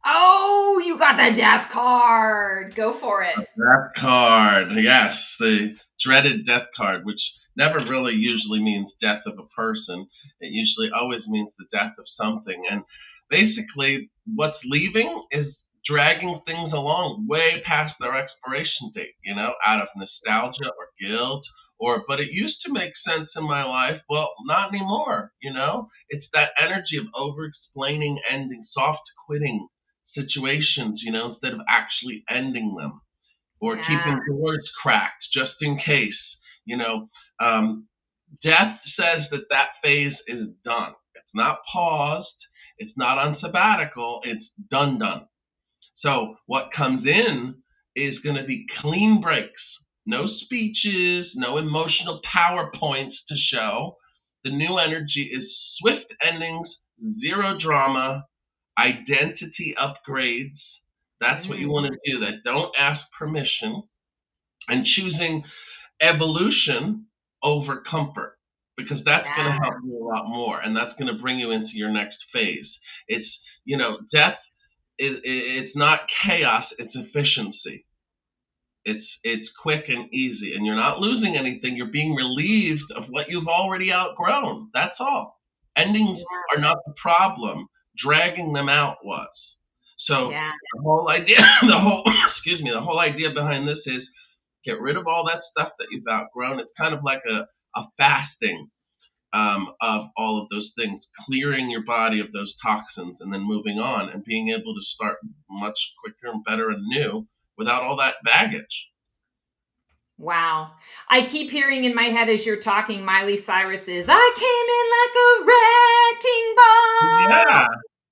Oh, you got the death card. Go for it. Death card. Yes, the dreaded death card, which never really usually means death of a person. It usually always means the death of something. And basically, what's leaving is dragging things along way past their expiration date, out of nostalgia or guilt. But it used to make sense in my life. Well, not anymore, It's that energy of over-explaining, ending, soft quitting situations, instead of actually ending them, or keeping doors cracked just in case. Death says that phase is done. It's not paused. It's not on sabbatical. It's done. So what comes in is going to be clean breaks. No speeches, no emotional PowerPoints to show. The new energy is swift endings, zero drama, identity upgrades. That's what you want to do. That don't ask permission, and choosing evolution over comfort, because that's going to help you a lot more, and that's going to bring you into your next phase. It's death is, it's not chaos, it's efficiency. It's quick and easy, and you're not losing anything. You're being relieved of what you've already outgrown. That's all. Endings are not the problem. Dragging them out was. So the whole idea, the whole idea behind this is get rid of all that stuff that you've outgrown. It's kind of like a fasting. of all of those things, clearing your body of those toxins and then moving on and being able to start much quicker and better and new without all that baggage. Wow. I keep hearing in my head as you're talking, Miley Cyrus's, I came in like a wrecking ball. Yeah.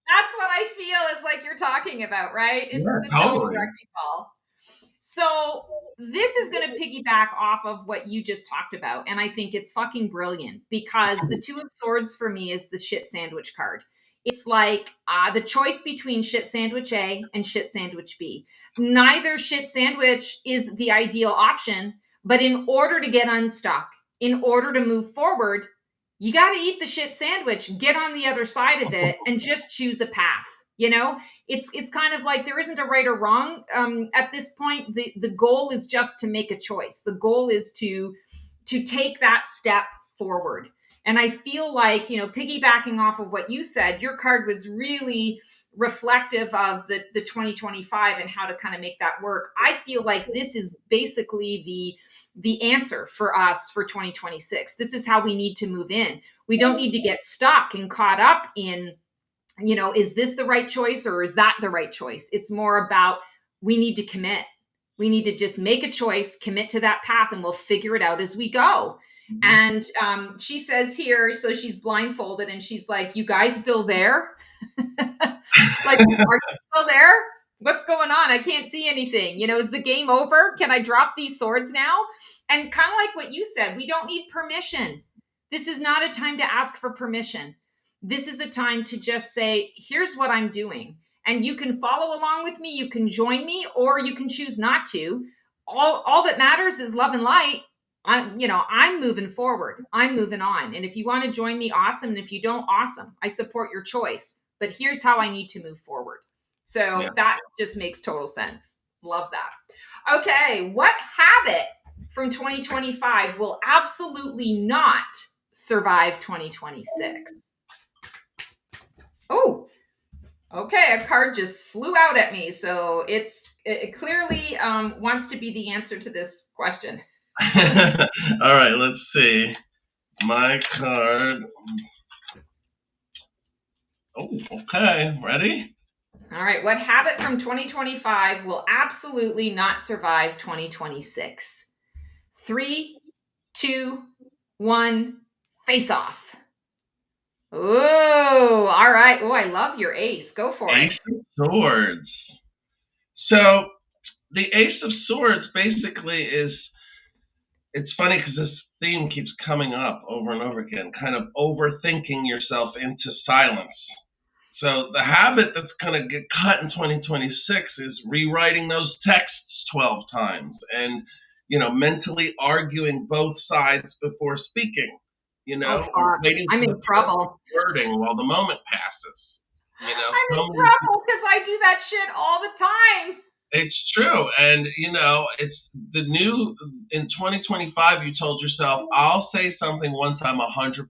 That's what I feel is like you're talking about, right? It's Yeah, the total totally. wrecking ball. So this is going to piggyback off of what you just talked about. And I think it's fucking brilliant because the Two of Swords for me is the shit sandwich card. It's like the choice between shit sandwich A and shit sandwich B. Neither shit sandwich is the ideal option, but in order to get unstuck, in order to move forward, you got to eat the shit sandwich, get on the other side of it, and just choose a path. You know, it's kind of like there isn't a right or wrong at this point. The goal is just to make a choice. The goal is to take that step forward. And I feel like, you know, piggybacking off of what you said, your card was really reflective of the 2025 and how to kind of make that work. I feel like this is basically the answer for us for 2026. This is how we need to move in. We don't need to get stuck and caught up in, you know, is this the right choice or is that the right choice? It's more about we need to commit. We need to just make a choice, commit to that path, and we'll figure it out as we go. And she says here, so she's blindfolded and she's like, you guys still there? Like, are you still there? What's going on? I can't see anything. You know, is the game over? Can I drop these swords now? And kind of like what you said, we don't need permission. This is not a time to ask for permission. This is a time to just say, here's what I'm doing. And you can follow along with me. You can join me, or you can choose not to. All that matters is love and light. I'm moving forward. I'm moving on. And if you want to join me, awesome. And if you don't, awesome. I support your choice. But here's how I need to move forward. So that just makes total sense. Love that. Okay. What habit from 2025 will absolutely not survive 2026? Oh, okay. A card just flew out at me. So it clearly wants to be the answer to this question. All right, let's see. My card. Oh, okay. Ready? All right. What habit from 2025 will absolutely not survive 2026? 3, 2, 1, face off. Oh, all right. Oh, I love your ace. Go for it. Ace of Swords. So the Ace of Swords basically is, it's funny because this theme keeps coming up over and over again, kind of overthinking yourself into silence. So the habit that's going to get cut in 2026 is rewriting those texts 12 times and, you know, mentally arguing both sides before speaking, you know, or waiting I'm in trouble. Wording while the moment passes. You know, I'm in trouble because I do that shit all the time. It's true. And, you know, it's the new in 2025, you told yourself, I'll say something once I'm 100%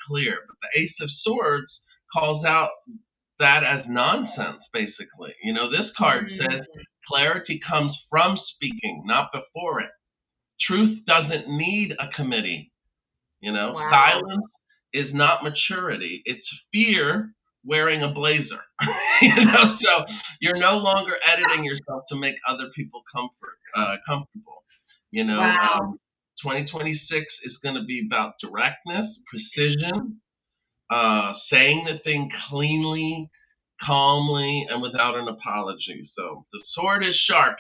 clear. But the Ace of Swords calls out that as nonsense, basically. You know, this card says clarity comes from speaking, not before it. Truth doesn't need a committee. You know, silence is not maturity. It's fear wearing a blazer. You know, so you're no longer editing yourself to make other people comfortable. You know, 2026 is going to be about directness, precision, saying the thing cleanly, calmly, and without an apology. So the sword is sharp,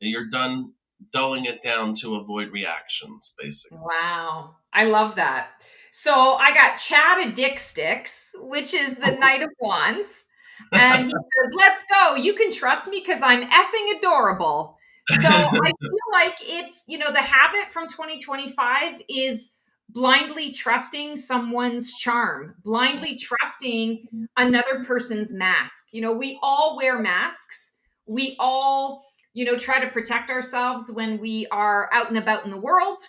and you're done dulling it down to avoid reactions, basically. Wow. I love that. So I got Chad a Dick Sticks, which is the Knight of Wands. And he says, let's go. You can trust me because I'm effing adorable. So I feel like it's, you know, the habit from 2025 is blindly trusting someone's charm, blindly trusting another person's mask. You know, we all wear masks. We all, you know, try to protect ourselves when we are out and about in the world.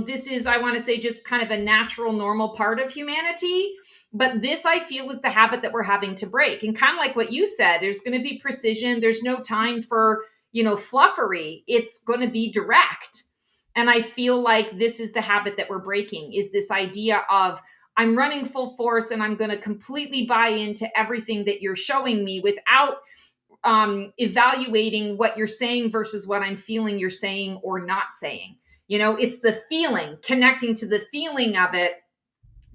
This is, I want to say, just kind of a natural, normal part of humanity. But this, I feel, is the habit that we're having to break. And kind of like what you said, there's going to be precision. There's no time for, you know, fluffery. It's going to be direct. And I feel like this is the habit that we're breaking, is this idea of I'm running full force and I'm going to completely buy into everything that you're showing me without evaluating what you're saying versus what I'm feeling you're saying or not saying. It's the feeling, connecting to the feeling of it.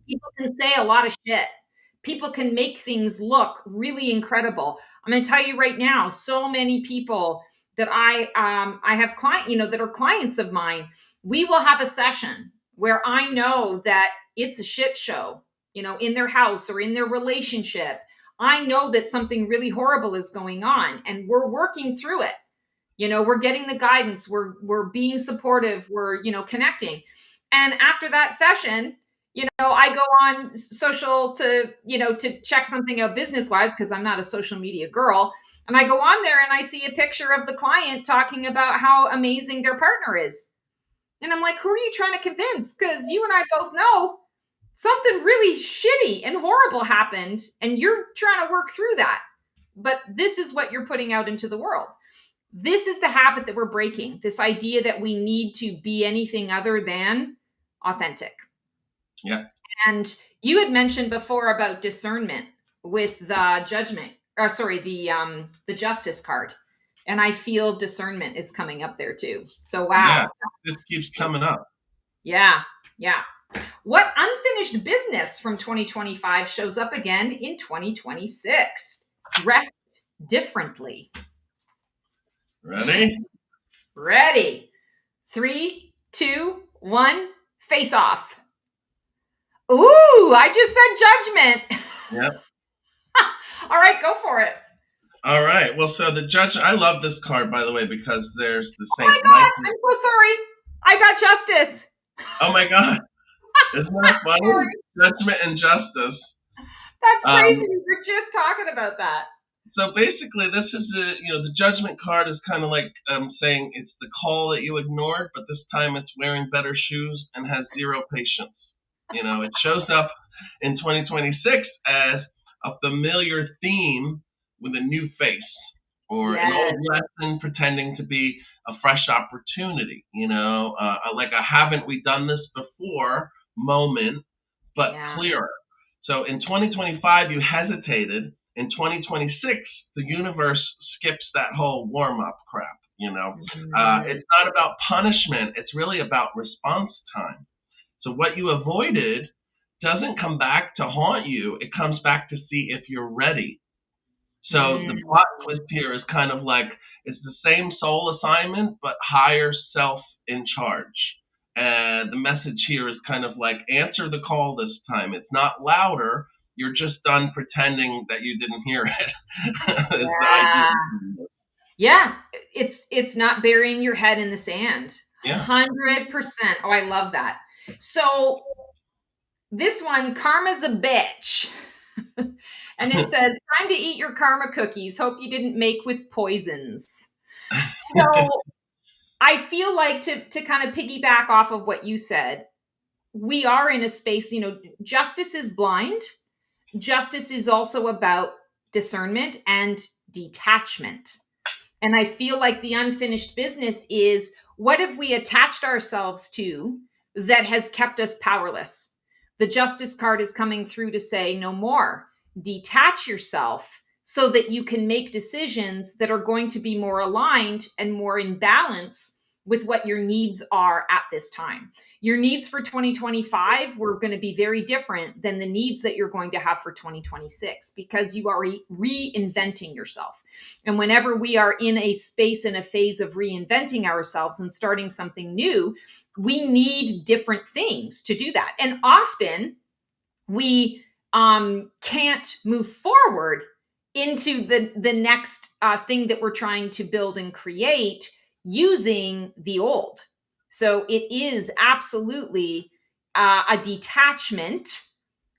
People can say a lot of shit. People can make things look really incredible. I'm going to tell you right now, so many people that I have that are clients of mine, we will have a session where I know that it's a shit show, in their house or in their relationship. I know that something really horrible is going on, and we're working through it. We're getting the guidance, we're being supportive, we're, connecting. And after that session, I go on social to check something out business wise, because I'm not a social media girl. And I go on there and I see a picture of the client talking about how amazing their partner is. And I'm like, who are you trying to convince? Because you and I both know something really shitty and horrible happened, and you're trying to work through that. But this is what you're putting out into the world. This is the habit that we're breaking, this idea that we need to be anything other than authentic. Yeah. And you had mentioned before about discernment with the judgment, the justice card. And I feel discernment is coming up there too. So, wow. Yeah, this keeps coming up. Yeah. Yeah. What unfinished business from 2025 shows up again in 2026? Dressed differently. Ready? Ready. 3, 2, 1, face off. Ooh, I just said judgment. Yep. All right, go for it. All right. Well, so the judge, I love this card, by the way, because there's the Saint. Oh my God, I'm so sorry. I got justice. Oh my God. Isn't that funny? Sorry. Judgment and justice. That's crazy. We were just talking about that. So basically, this is the judgment card is kind of like saying it's the call that you ignored, but this time it's wearing better shoes and has zero patience. It shows up in 2026 as a familiar theme with a new face, or an old lesson pretending to be a fresh opportunity. Like a haven't we done this before moment, but clearer. So in 2025, you hesitated. In 2026, the universe skips that whole warm-up crap. It's not about punishment. It's really about response time. So what you avoided doesn't come back to haunt you. It comes back to see if you're ready. So the plot twist here is kind of like it's the same soul assignment, but higher self in charge. And the message here is kind of like answer the call this time. It's not louder. You're just done pretending that you didn't hear it. Yeah, it's not burying your head in the sand. Yeah. 100%. Oh, I love that. So this one, karma's a bitch. And it says, time to eat your karma cookies. Hope you didn't make with poisons. So I feel like to kind of piggyback off of what you said, we are in a space, justice is blind. Justice is also about discernment and detachment. And I feel like the unfinished business is, what have we attached ourselves to that has kept us powerless? The justice card is coming through to say no more. Detach yourself so that you can make decisions that are going to be more aligned and more in balance with what your needs are at this time. Your needs for 2025 were going to be very different than the needs that you're going to have for 2026, because you are reinventing yourself. And whenever we are in a space and a phase of reinventing ourselves and starting something new, we need different things to do that. And often we can't move forward into the next thing that we're trying to build and create using the old. So it is absolutely a detachment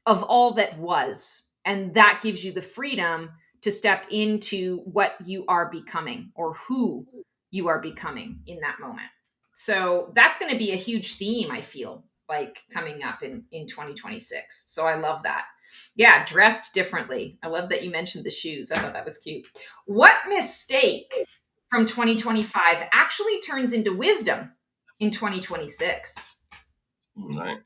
of all that was. And that gives you the freedom to step into what you are becoming, or who you are becoming in that moment. So that's going to be a huge theme, I feel like, coming up in 2026. So I love that. Yeah, dressed differently. I love that you mentioned the shoes. I thought that was cute. What mistake from 2025 actually turns into wisdom in 2026. Right.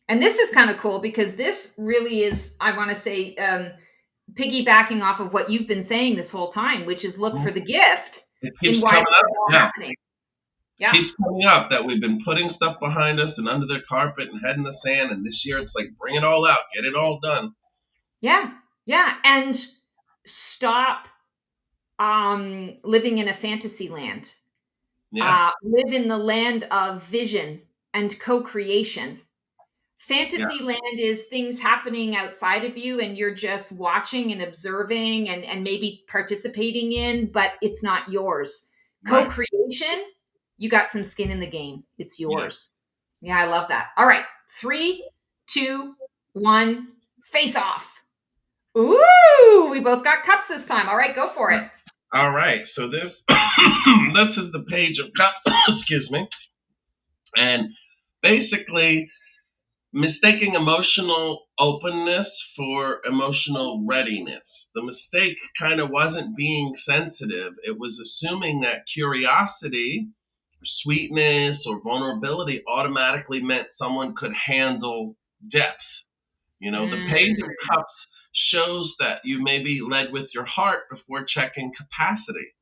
And this is kind of cool because this really is, I want to say, piggybacking off of what you've been saying this whole time, which is look for the gift It in keeps why coming this up. is all Yeah. happening. Yeah. Keeps coming up that we've been putting stuff behind us and under the carpet and head in the sand. And this year it's like, bring it all out, get it all done. Yeah. Yeah. And stop living in a fantasy land. Yeah. Live in the land of vision and co-creation. Fantasy land is things happening outside of you and you're just watching and observing and maybe participating in, but it's not yours. Right. Co-creation, you got some skin in the game. It's yours. Yeah, I love that. All right. 3, 2, 1, face off. Ooh, we both got cups this time. All right, go for it. All right. So this this is the Page of Cups. Excuse me. And basically, mistaking emotional openness for emotional readiness. The mistake kind of wasn't being sensitive. It was assuming that curiosity or sweetness or vulnerability automatically meant someone could handle depth. The Page of Cups shows that you maybe led with your heart before checking capacity,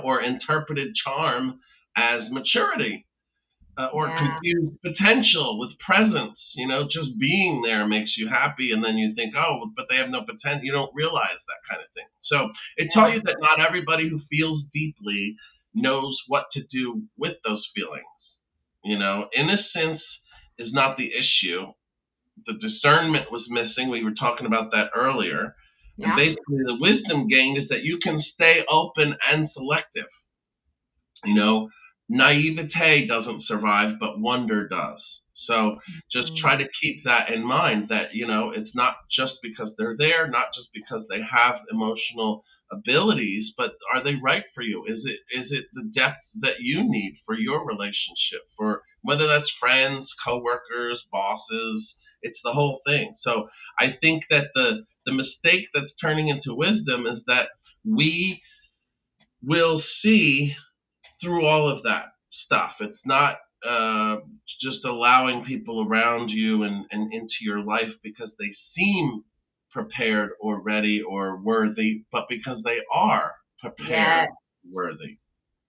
or interpreted charm as maturity. Or confuse potential with presence. Just being there makes you happy, and then you think, oh, but they have no potential. You don't realize that kind of thing. So it taught you that not everybody who feels deeply knows what to do with those feelings. Innocence is not the issue. The discernment was missing. We were talking about that earlier. And basically the wisdom gained is that you can stay open and selective. Naivete doesn't survive, but wonder does. So just try to keep that in mind that, it's not just because they're there, not just because they have emotional abilities, but are they right for you? Is it the depth that you need for your relationship, for whether that's friends, coworkers, bosses, it's the whole thing. So I think that the mistake that's turning into wisdom is that we will see through all of that stuff. It's not just allowing people around you and into your life because they seem prepared or ready or worthy, but because they are prepared, worthy.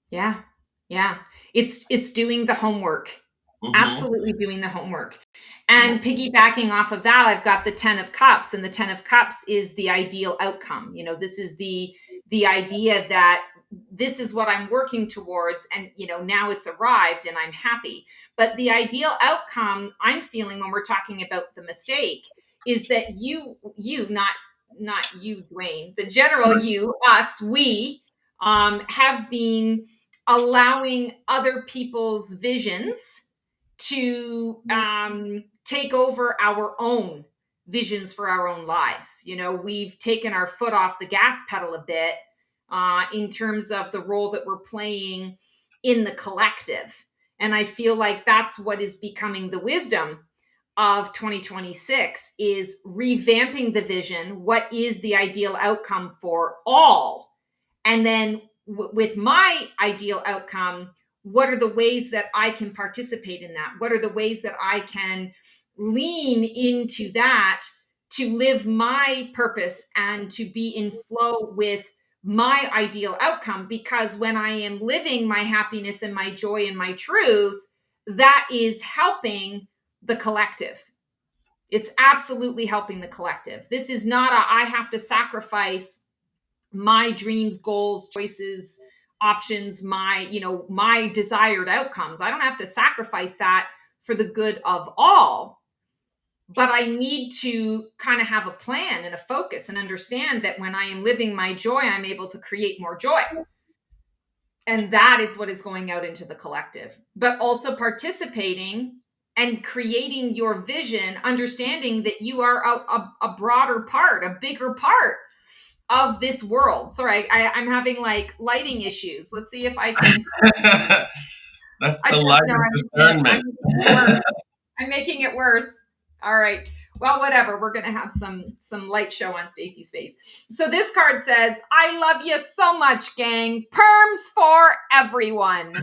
Yeah. Yeah. It's doing the homework. Absolutely doing the homework. And piggybacking off of that, I've got the 10 of Cups, and the 10 of Cups is the ideal outcome. This is the idea that this is what I'm working towards, and now it's arrived and I'm happy. But the ideal outcome I'm feeling when we're talking about the mistake is that you not you, Dwayne, the general you, us, we have been allowing other people's visions to take over our own visions for our own lives. We've taken our foot off the gas pedal a bit in terms of the role that we're playing in the collective. And I feel like that's what is becoming the wisdom of 2026 is revamping the vision. What is the ideal outcome for all? And then with my ideal outcome, what are the ways that I can participate in that? What are the ways that I can lean into that to live my purpose and to be in flow with my ideal outcome? Because when I am living my happiness and my joy and my truth, that is helping the collective. It's absolutely helping the collective. This is not I have to sacrifice my dreams, goals, choices, options, my desired outcomes. I don't have to sacrifice that for the good of all. But I need to kind of have a plan and a focus and understand that when I am living my joy, I'm able to create more joy. And that is what is going out into the collective. But also participating and creating your vision, understanding that you are a broader part, a bigger part of this world. Sorry, I'm having like lighting issues. Let's see if I can. That's the light of discernment. I'm making it worse. All right. Well, whatever. We're gonna have some light show on Stacy's face. So this card says, "I love you so much, gang. Perms for everyone."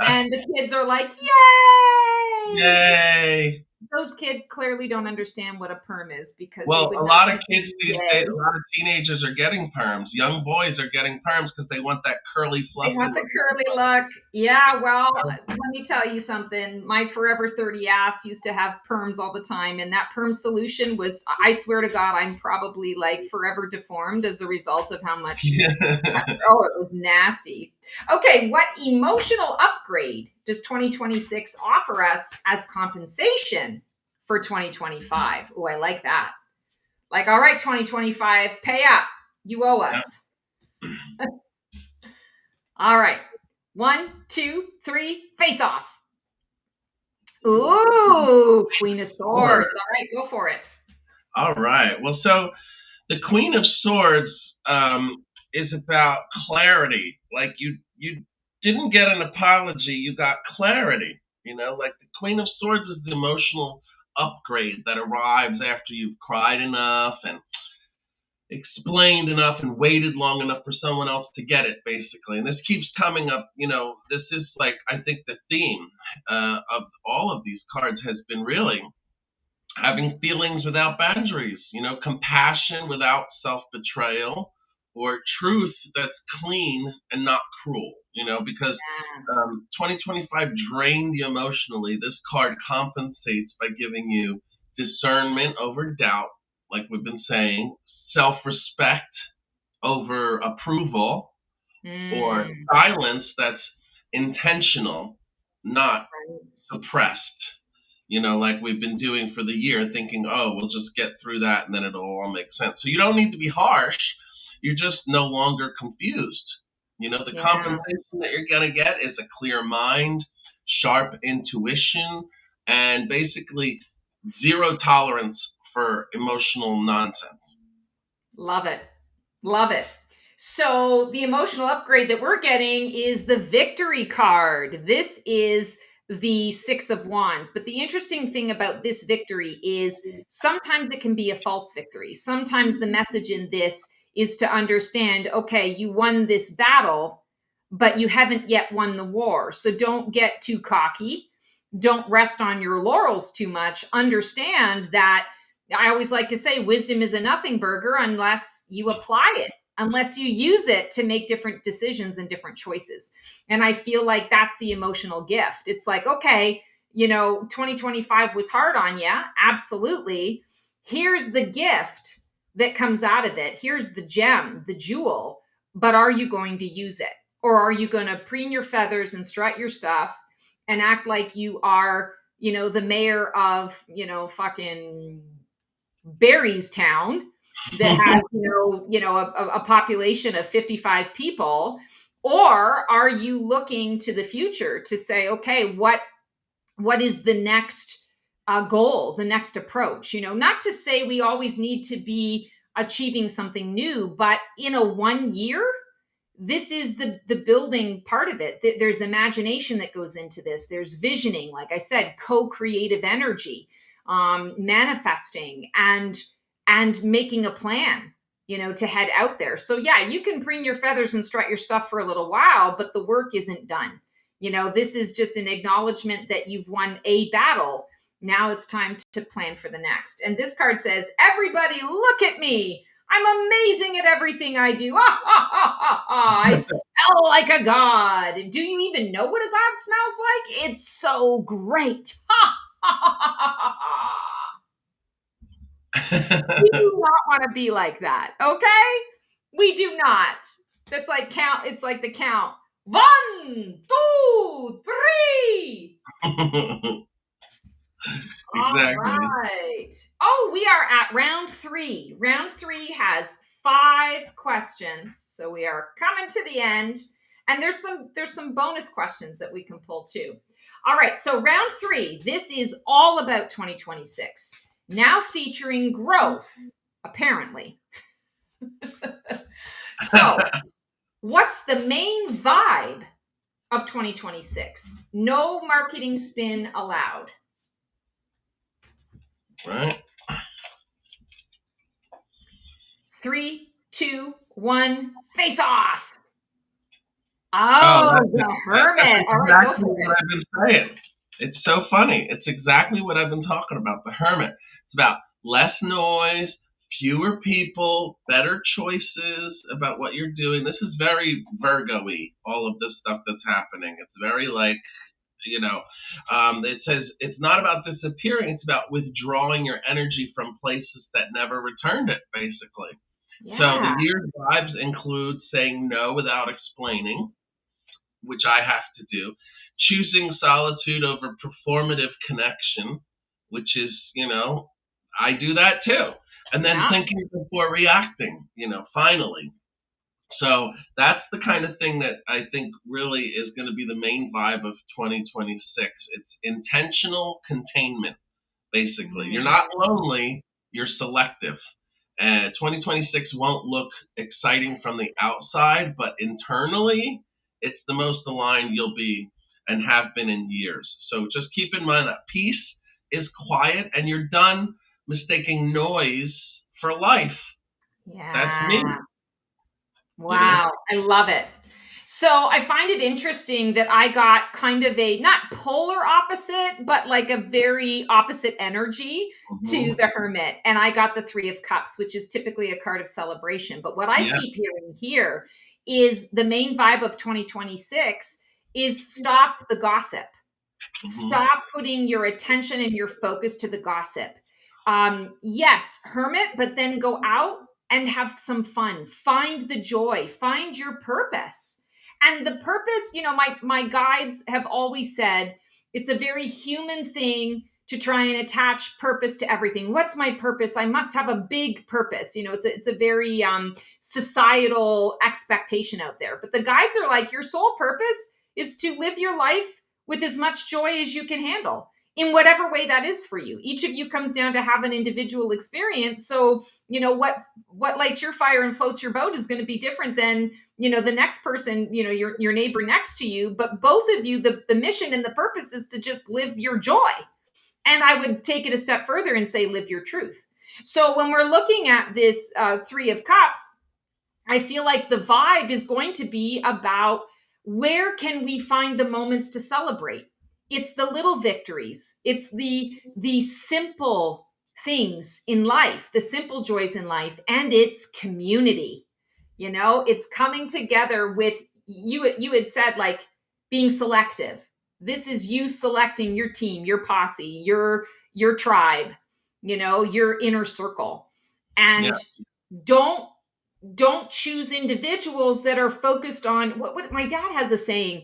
And the kids are like, "Yay!" Yay! Those kids clearly don't understand what a perm is because they Well, would a not lot be of kids saying these yay. days, a lot of teenagers are getting perms. Young boys are getting perms because they want that curly, fluffy They want the look. curly look. Yeah, well, let me tell you something. My Forever 30 ass used to have perms all the time, and that perm solution was, I swear to God, I'm probably like forever deformed as a result of how much. Oh, it was nasty. Okay, what emotional upgrade does 2026 offer us as compensation for 2025? Oh, I like that. Like, all right, 2025, pay up. You owe us. All right. 1, 2, 3, face off. Ooh, Queen of Swords. All right, go for it. All right. Well, so the Queen of Swords is about clarity. Like you didn't get an apology, you got clarity. You know, like the Queen of Swords is the emotional upgrade that arrives after you've cried enough and explained enough and waited long enough for someone else to get it, basically. And this keeps coming up. You know, this is like, I think the theme of all of these cards has been really having feelings without boundaries, you know, compassion without self betrayal, or truth that's clean and not cruel, you know, because 2025 drained you emotionally. This card compensates by giving you discernment over doubt, like we've been saying, self respect over approval, or silence that's intentional, not suppressed. You know, like we've been doing for the year, thinking, oh, we'll just get through that and then it'll all make sense. So you don't need to be harsh. You're just no longer confused. You know, the compensation that you're going to get is a clear mind, sharp intuition, and basically zero tolerance for emotional nonsense. Love it. Love it. So the emotional upgrade that we're getting is the victory card. This is the 6 of Wands. But the interesting thing about this victory is sometimes it can be a false victory. Sometimes the message in this is to understand, okay, you won this battle, but you haven't yet won the war. So don't get too cocky. Don't rest on your laurels too much. Understand that I always like to say wisdom is a nothing burger unless you apply it, unless you use it to make different decisions and different choices. And I feel like that's the emotional gift. It's like, okay, you know, 2025 was hard on you. Absolutely. Here's the gift that comes out of it. Here's the gem, the jewel. But are you going to use it? Or are you going to preen your feathers and strut your stuff and act like you are, you know, the mayor of, you know, fucking Barrystown that has a population of 55 people? Or are you looking to the future to say, okay, what is the next goal, the next approach? You know, not to say we always need to be achieving something new, but in a 1 year, this is the building part of it. There's imagination that goes into this. There's visioning, like I said, co-creative energy, manifesting, and making a plan, you know, to head out there. So yeah, you can preen your feathers and strut your stuff for a little while, but the work isn't done. You know, this is just an acknowledgement that you've won a battle. Now it's time to plan for the next. And this card says, everybody look at me. I'm amazing at everything I do. I smell like a god. Do you even know what a god smells like? It's so great. We do not want to be like that, okay? We do not. That's like count. It's like the count. 1, 2, 3. Exactly. All right. Oh, we are at round 3. Round 3 has 5 questions, so we are coming to the end. And there's some bonus questions that we can pull too. All right. So round 3. This is all about 2026. Now featuring growth, apparently. So, what's the main vibe of 2026? No marketing spin allowed. Right. one, face off. Oh, Oh, the Hermit. All right, go exactly for what it. I've been saying. It's so funny. It's exactly what I've been talking about. The Hermit. It's about less noise, fewer people, better choices about what you're doing. This is very Virgo-y, all of this stuff that's happening. It's very like, it says it's not about disappearing. It's about withdrawing your energy from places that never returned it, basically. So the Yeah. year's vibes include saying no without explaining, which I have to do, choosing solitude over performative connection, which is, I do that too. And then Yeah. thinking before reacting, finally. So that's the kind of thing that I think really is going to be the main vibe of 2026. It's intentional containment, basically. You're not lonely, you're selective. 2026 won't look exciting from the outside, but internally, it's the most aligned you'll be and have been in years. So just keep in mind that peace is quiet and you're done mistaking noise for life. That's Yeah. me. Wow. I love it. So I find it interesting that I got kind of a not polar opposite, but like a very opposite energy to Mhm. the Hermit. And I got the Three of Cups, which is typically a card of celebration. But what I Yeah. keep hearing here is the main vibe of 2026 is stop the gossip. Mhm. Stop putting your attention and your focus to the gossip. Yes, hermit, but then go out and have some fun. Find the joy. Find your purpose. And the purpose, my guides have always said it's a very human thing to try and attach purpose to everything. What's my purpose? I must have a big purpose. It's a very societal expectation out there. But the guides are like, your sole purpose is to live your life with as much joy as you can handle in whatever way that is for you. Each of you comes down to have an individual experience. So, what lights your fire and floats your boat is going to be different than, the next person, your neighbor next to you. But both of you, the mission and the purpose is to just live your joy. And I would take it a step further and say, live your truth. So when we're looking at this Three of Cups, I feel like the vibe is going to be about where can we find the moments to celebrate? It's the little victories. It's the simple things in life, the simple joys in life, and it's community. It's coming together with you had said like being selective. This is you selecting your team, your posse, your tribe, your inner circle. Yeah. And don't don't choose individuals that are focused on what my dad has a saying: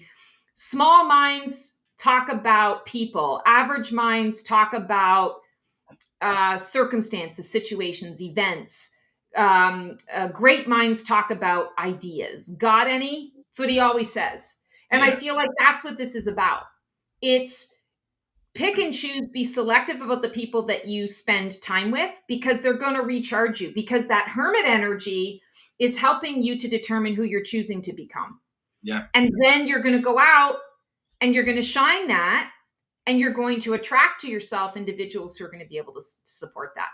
small minds talk about people, average minds talk about circumstances, situations, events. Great minds talk about ideas. Got any? That's what he always says. And I Yeah. feel like that's what this is about. It's pick and choose, be selective about the people that you spend time with because they're going to recharge you, because that hermit energy is helping you to determine who you're choosing to become. Yeah. And then you're going to go out and you're going to shine that, and you're going to attract to yourself individuals who are going to be able to support that.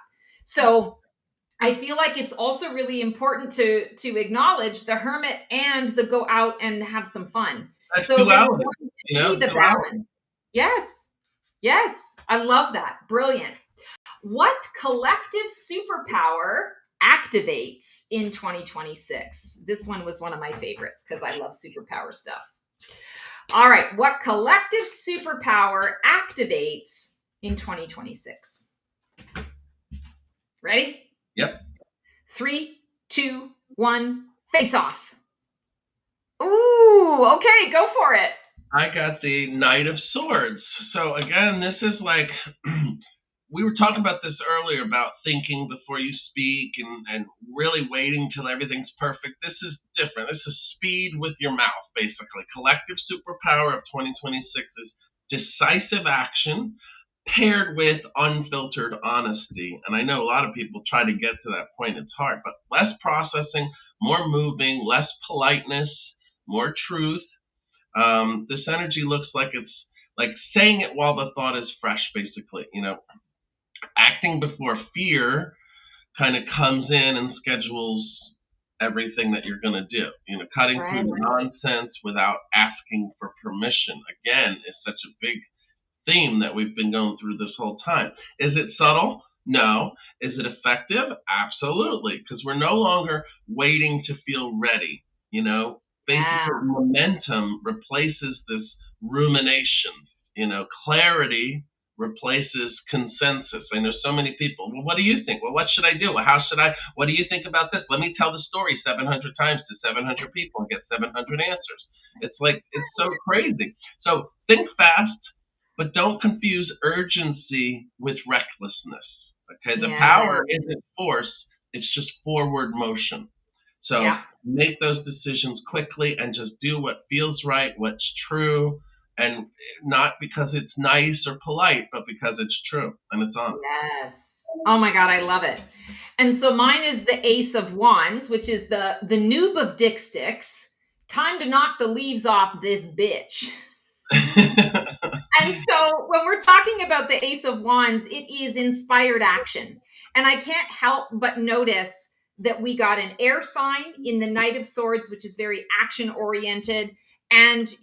So I feel like it's also really important to acknowledge the hermit and the go out and have some fun. That's So there's duality. going to be the Duality. balance. Yes. Yes. I love that. Brilliant. What collective superpower activates in 2026? This one was one of my favorites because I love superpower stuff. All right. What collective superpower activates in 2026? Ready? Yep. 3, 2, 1, face off. Ooh, okay, go for it. I got the Knight of Swords. So again, this is like we were talking about this earlier about thinking before you speak and really waiting till everything's perfect. This is different. This is speed with your mouth, basically. Collective superpower of 2026 is decisive action paired with unfiltered honesty. And I know a lot of people try to get to that point. It's hard, but less processing, more moving, less politeness, more truth. This energy looks like it's like saying it while the thought is fresh, basically. Acting before fear kind of comes in and schedules everything that you're going to do. Cutting through the nonsense without asking for permission, again, is such a big theme that we've been going through this whole time. Is it subtle? No. Is it effective? Absolutely, because we're no longer waiting to feel ready. Basically, momentum replaces this rumination. Clarity replaces consensus. I know so many people, well, what do you think? Well, what should I do? Well, what do you think about this? Let me tell the story 700 times to 700 people and get 700 answers. It's so crazy. So think fast, but don't confuse urgency with recklessness. Okay, the power isn't force, it's just forward motion. So make those decisions quickly and just do what feels right, what's true, and not because it's nice or polite, but because it's true and it's honest. Yes. Oh my God, I love it. And so mine is the Ace of Wands, which is the noob of dick sticks. Time to knock the leaves off this bitch. And so when we're talking about the Ace of Wands, it is inspired action. And I can't help but notice that we got an air sign in the Knight of Swords, which is very action oriented, and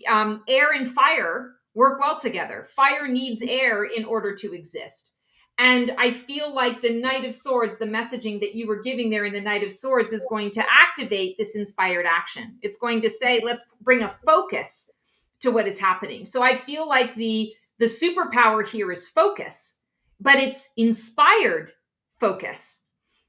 air and fire work well together. Fire needs air in order to exist. And I feel like the Knight of Swords, the messaging that you were giving there in the Knight of Swords, is going to activate this inspired action. It's going to say, let's bring a focus to what is happening. So I feel like the superpower here is focus, but it's inspired focus.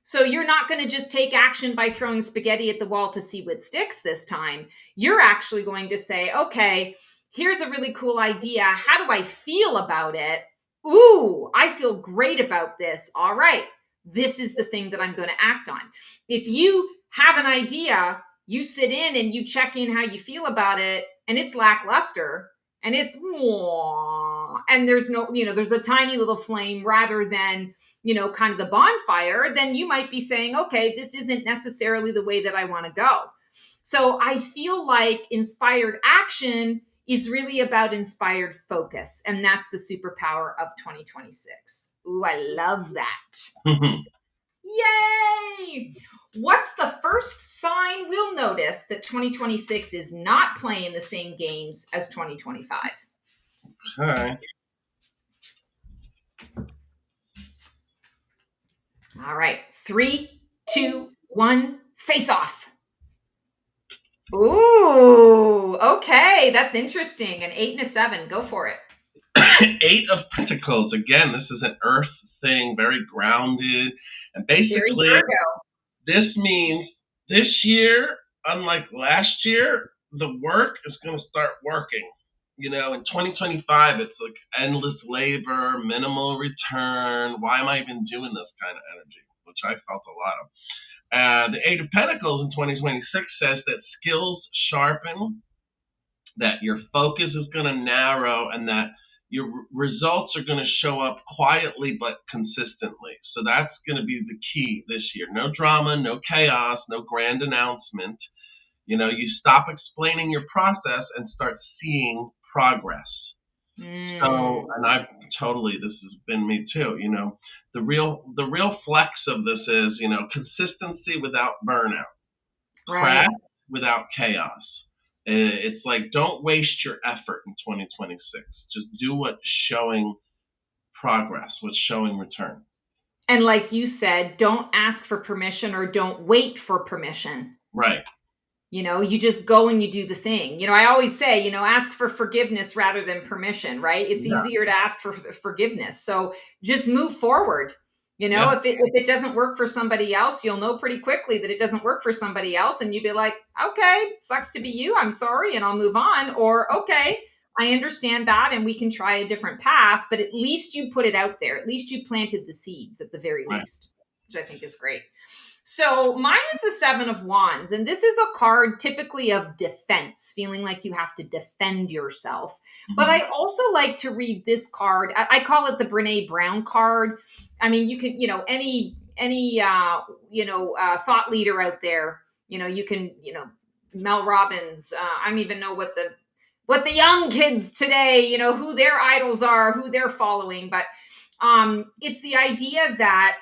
So you're not going to just take action by throwing spaghetti at the wall to see what sticks this time. You're actually going to say, okay, here's a really cool idea. How do I feel about it? Ooh, I feel great about this. All right, this is the thing that I'm going to act on. If you have an idea, you sit in and you check in how you feel about it, and it's lackluster, and it's and there's no, there's a tiny little flame rather than, kind of the bonfire, then you might be saying, okay, this isn't necessarily the way that I want to go. So I feel like inspired action is really about inspired focus. And that's the superpower of 2026. Ooh, I love that. Yay! What's the first sign we'll notice that 2026 is not playing the same games as 2025? All right. All right. 3, 2, 1, face off. Ooh, okay. That's interesting. An 8 and a 7. Go for it. 8 of Pentacles. Again, this is an earth thing, very grounded. And basically, this means this year, unlike last year, the work is going to start working. In 2025, it's like endless labor, minimal return. Why am I even doing this kind of energy? Which I felt a lot of. The 8 of Pentacles in 2026 says that skills sharpen, that your focus is going to narrow, and that your results are going to show up quietly but consistently. So that's going to be the key this year. No drama, no chaos, no grand announcement. You stop explaining your process and start seeing progress. So, and this has been me too. The real flex of this is, consistency without burnout, craft without chaos. It's like, don't waste your effort in 2026. Just do what's showing progress, what's showing return. And like you said, don't ask for permission or don't wait for permission. Right. You just go and you do the thing. I always say, ask for forgiveness rather than permission, right? It's easier to ask for forgiveness. So just move forward. If it doesn't work for somebody else, you'll know pretty quickly that it doesn't work for somebody else. And you'd be like, okay, sucks to be you. I'm sorry. And I'll move on. Or, okay, I understand that. And we can try a different path, but at least you put it out there. At least you planted the seeds at the very least, which I think is great. So mine is the 7 of Wands, and this is a card typically of defense, feeling like you have to defend yourself. Mm-hmm. But I also like to read this card. I call it the Brene Brown card. I mean, you can, any thought leader out there, you can, Mel Robbins. I don't even know what the young kids today, who their idols are, who they're following. But it's the idea that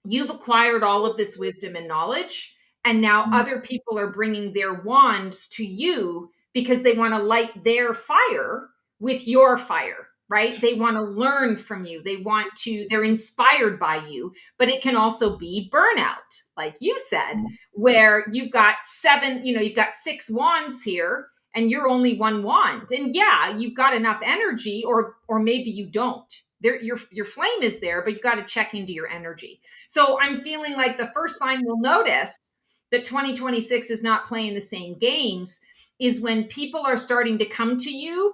you've acquired all of this wisdom and knowledge, And now other people are bringing their wands to you because they want to light their fire with your fire, right? They want to learn from you. They're inspired by you, but it can also be burnout, like you said, where you've got you've got 6 wands here and you're only 1 wand. And yeah, you've got enough energy, or maybe you don't. Your flame is there, but you got to check into your energy. So I'm feeling like the first sign we'll notice that 2026 is not playing the same games is when people are starting to come to you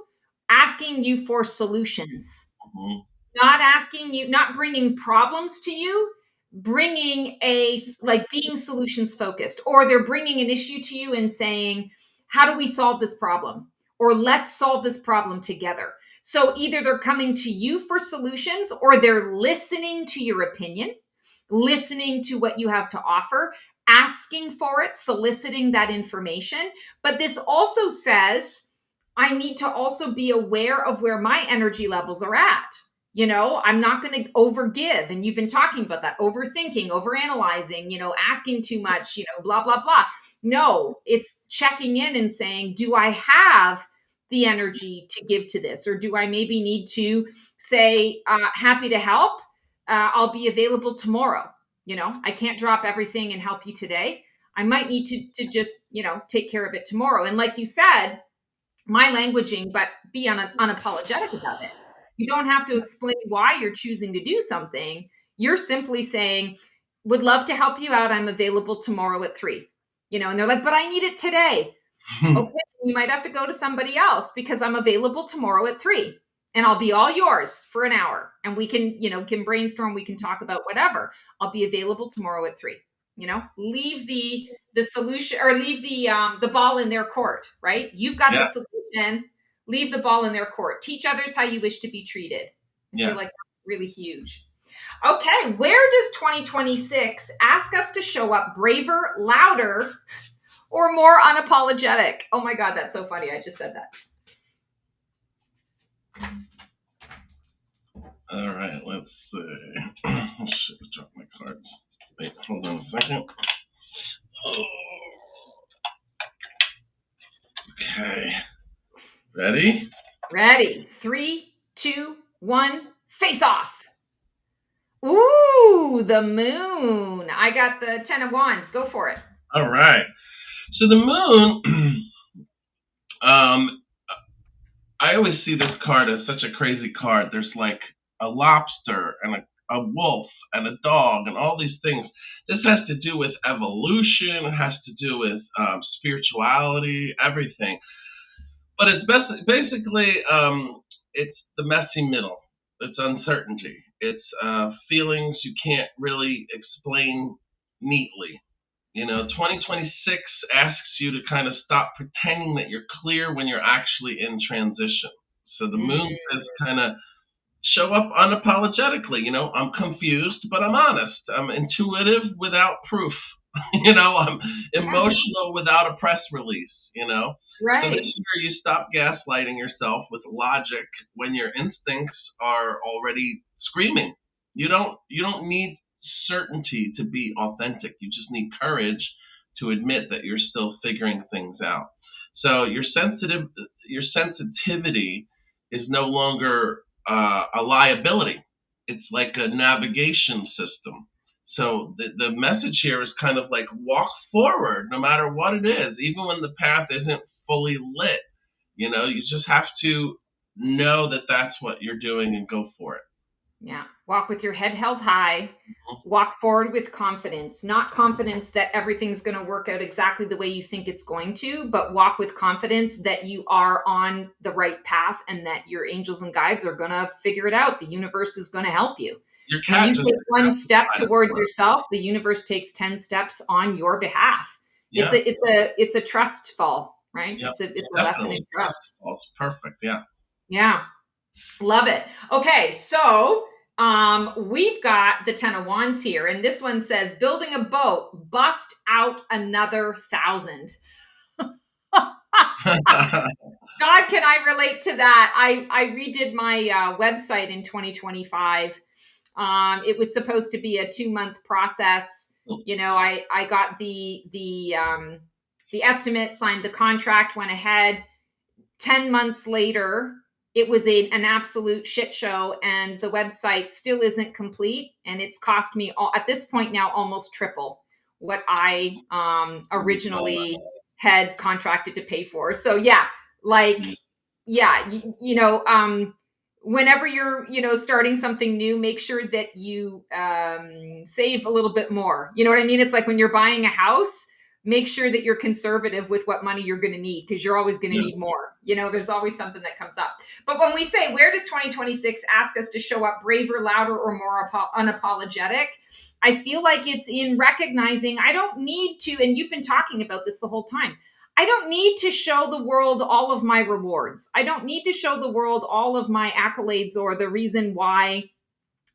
asking you for solutions. Mhm. Not bringing problems to you, bringing being solutions focused, or they're bringing an issue to you and saying, how do we solve this problem? Or let's solve this problem together. So either they're coming to you for solutions, or they're listening to your opinion, listening to what you have to offer, asking for it, soliciting that information. But this also says, I need to also be aware of where my energy levels are at. I'm not going to overgive. And you've been talking about that, overthinking, overanalyzing, asking too much, blah, blah, blah. No, it's checking in and saying, do I have the energy to give to this? Or do I maybe need to say, happy to help? I'll be available tomorrow. I can't drop everything and help you today. I might need to just, take care of it tomorrow. And like you said, my languaging, but be unapologetic about it. You don't have to explain why you're choosing to do something. You're simply saying, would love to help you out. I'm available tomorrow at 3, and they're like, but I need it today. Okay, you might have to go to somebody else because I'm available tomorrow at 3 and I'll be all yours for an hour. And we can brainstorm. We can talk about whatever. I'll be available tomorrow at 3. Leave the solution, or leave the ball in their court, right? You've got the solution, leave the ball in their court. Teach others how you wish to be treated. I feel like that's really huge. Okay, where does 2026 ask us to show up braver, louder, or more unapologetic? Oh my God, that's so funny. I just said that. All right, let's see. Oh, shit, I dropped my cards. Wait, hold on a second. Oh. Okay. Ready? Ready. 3, 2, 1, face off. Ooh, the moon. I got the 10 of Wands. Go for it. All right. So the moon, I always see this card as such a crazy card. There's like a lobster and a wolf and a dog and all these things. This has to do with evolution. It has to do with spirituality, everything. But it's basically it's the messy middle. It's uncertainty. It's feelings you can't really explain neatly. 2026 asks you to kind of stop pretending that you're clear when you're actually in transition. So the moon says kind of show up unapologetically. I'm confused, but I'm honest. I'm intuitive without proof. I'm emotional without a press release. Right. So this year you stop gaslighting yourself with logic when your instincts are already screaming. You don't need certainty to be authentic. You just need courage to admit that you're still figuring things out. So your sensitivity is no longer a liability. It's like a navigation system. So the message here is kind of like walk forward no matter what it is, even when the path isn't fully lit. You just have to know that that's what you're doing and go for it. Yeah. Walk with your head held high. Walk forward with confidence, not confidence that everything's going to work out exactly the way you think it's going to, but walk with confidence that you are on the right path and that your angels and guides are going to figure it out. The universe is going to help you. When you take one step towards yourself, the universe takes 10 steps on your behalf. Yeah. It's a trust fall, right? Yep. It's a lesson in trust. It's perfect. Yeah. Yeah. Love it. Okay. So we've got the 10 of Wands here, and this one says, building a boat, bust out another 1,000. God, can I relate to that? I redid my website in 2025. It was supposed to be a 2-month process. You know, I got the estimate, signed the contract, went ahead. 10 months later, it was an absolute shit show, and the website still isn't complete, and it's cost me at this point now almost triple what I originally had contracted to pay for. So yeah, like yeah, whenever you're starting something new, make sure that you save a little bit more. You know what I mean? It's like when you're buying a house, make sure that you're conservative with what money you're going to need, because you're always going to need more. There's always something that comes up. But when we say, where does 2026 ask us to show up braver, louder, or more unapologetic? I feel like it's in recognizing I don't need to, and you've been talking about this the whole time, I don't need to show the world all of my rewards. I don't need to show the world all of my accolades or the reason why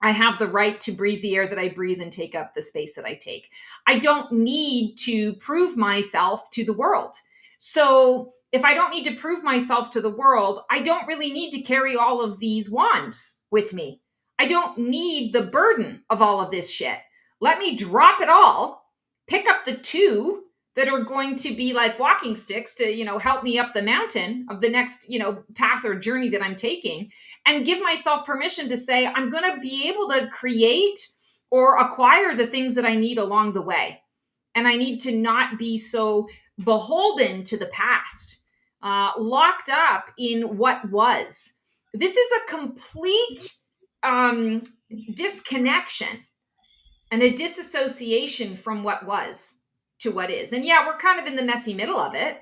I have the right to breathe the air that I breathe and take up the space that I take. I don't need to prove myself to the world. So if I don't need to prove myself to the world, I don't really need to carry all of these wands with me. I don't need the burden of all of this shit. Let me drop it all, pick up the two that are going to be like walking sticks to, help me up the mountain of the next, path or journey that I'm taking, and give myself permission to say, I'm going to be able to create or acquire the things that I need along the way. And I need to not be so beholden to the past, locked up in what was. This is a complete disconnection and a disassociation from what was to what is. And yeah, we're kind of in the messy middle of it.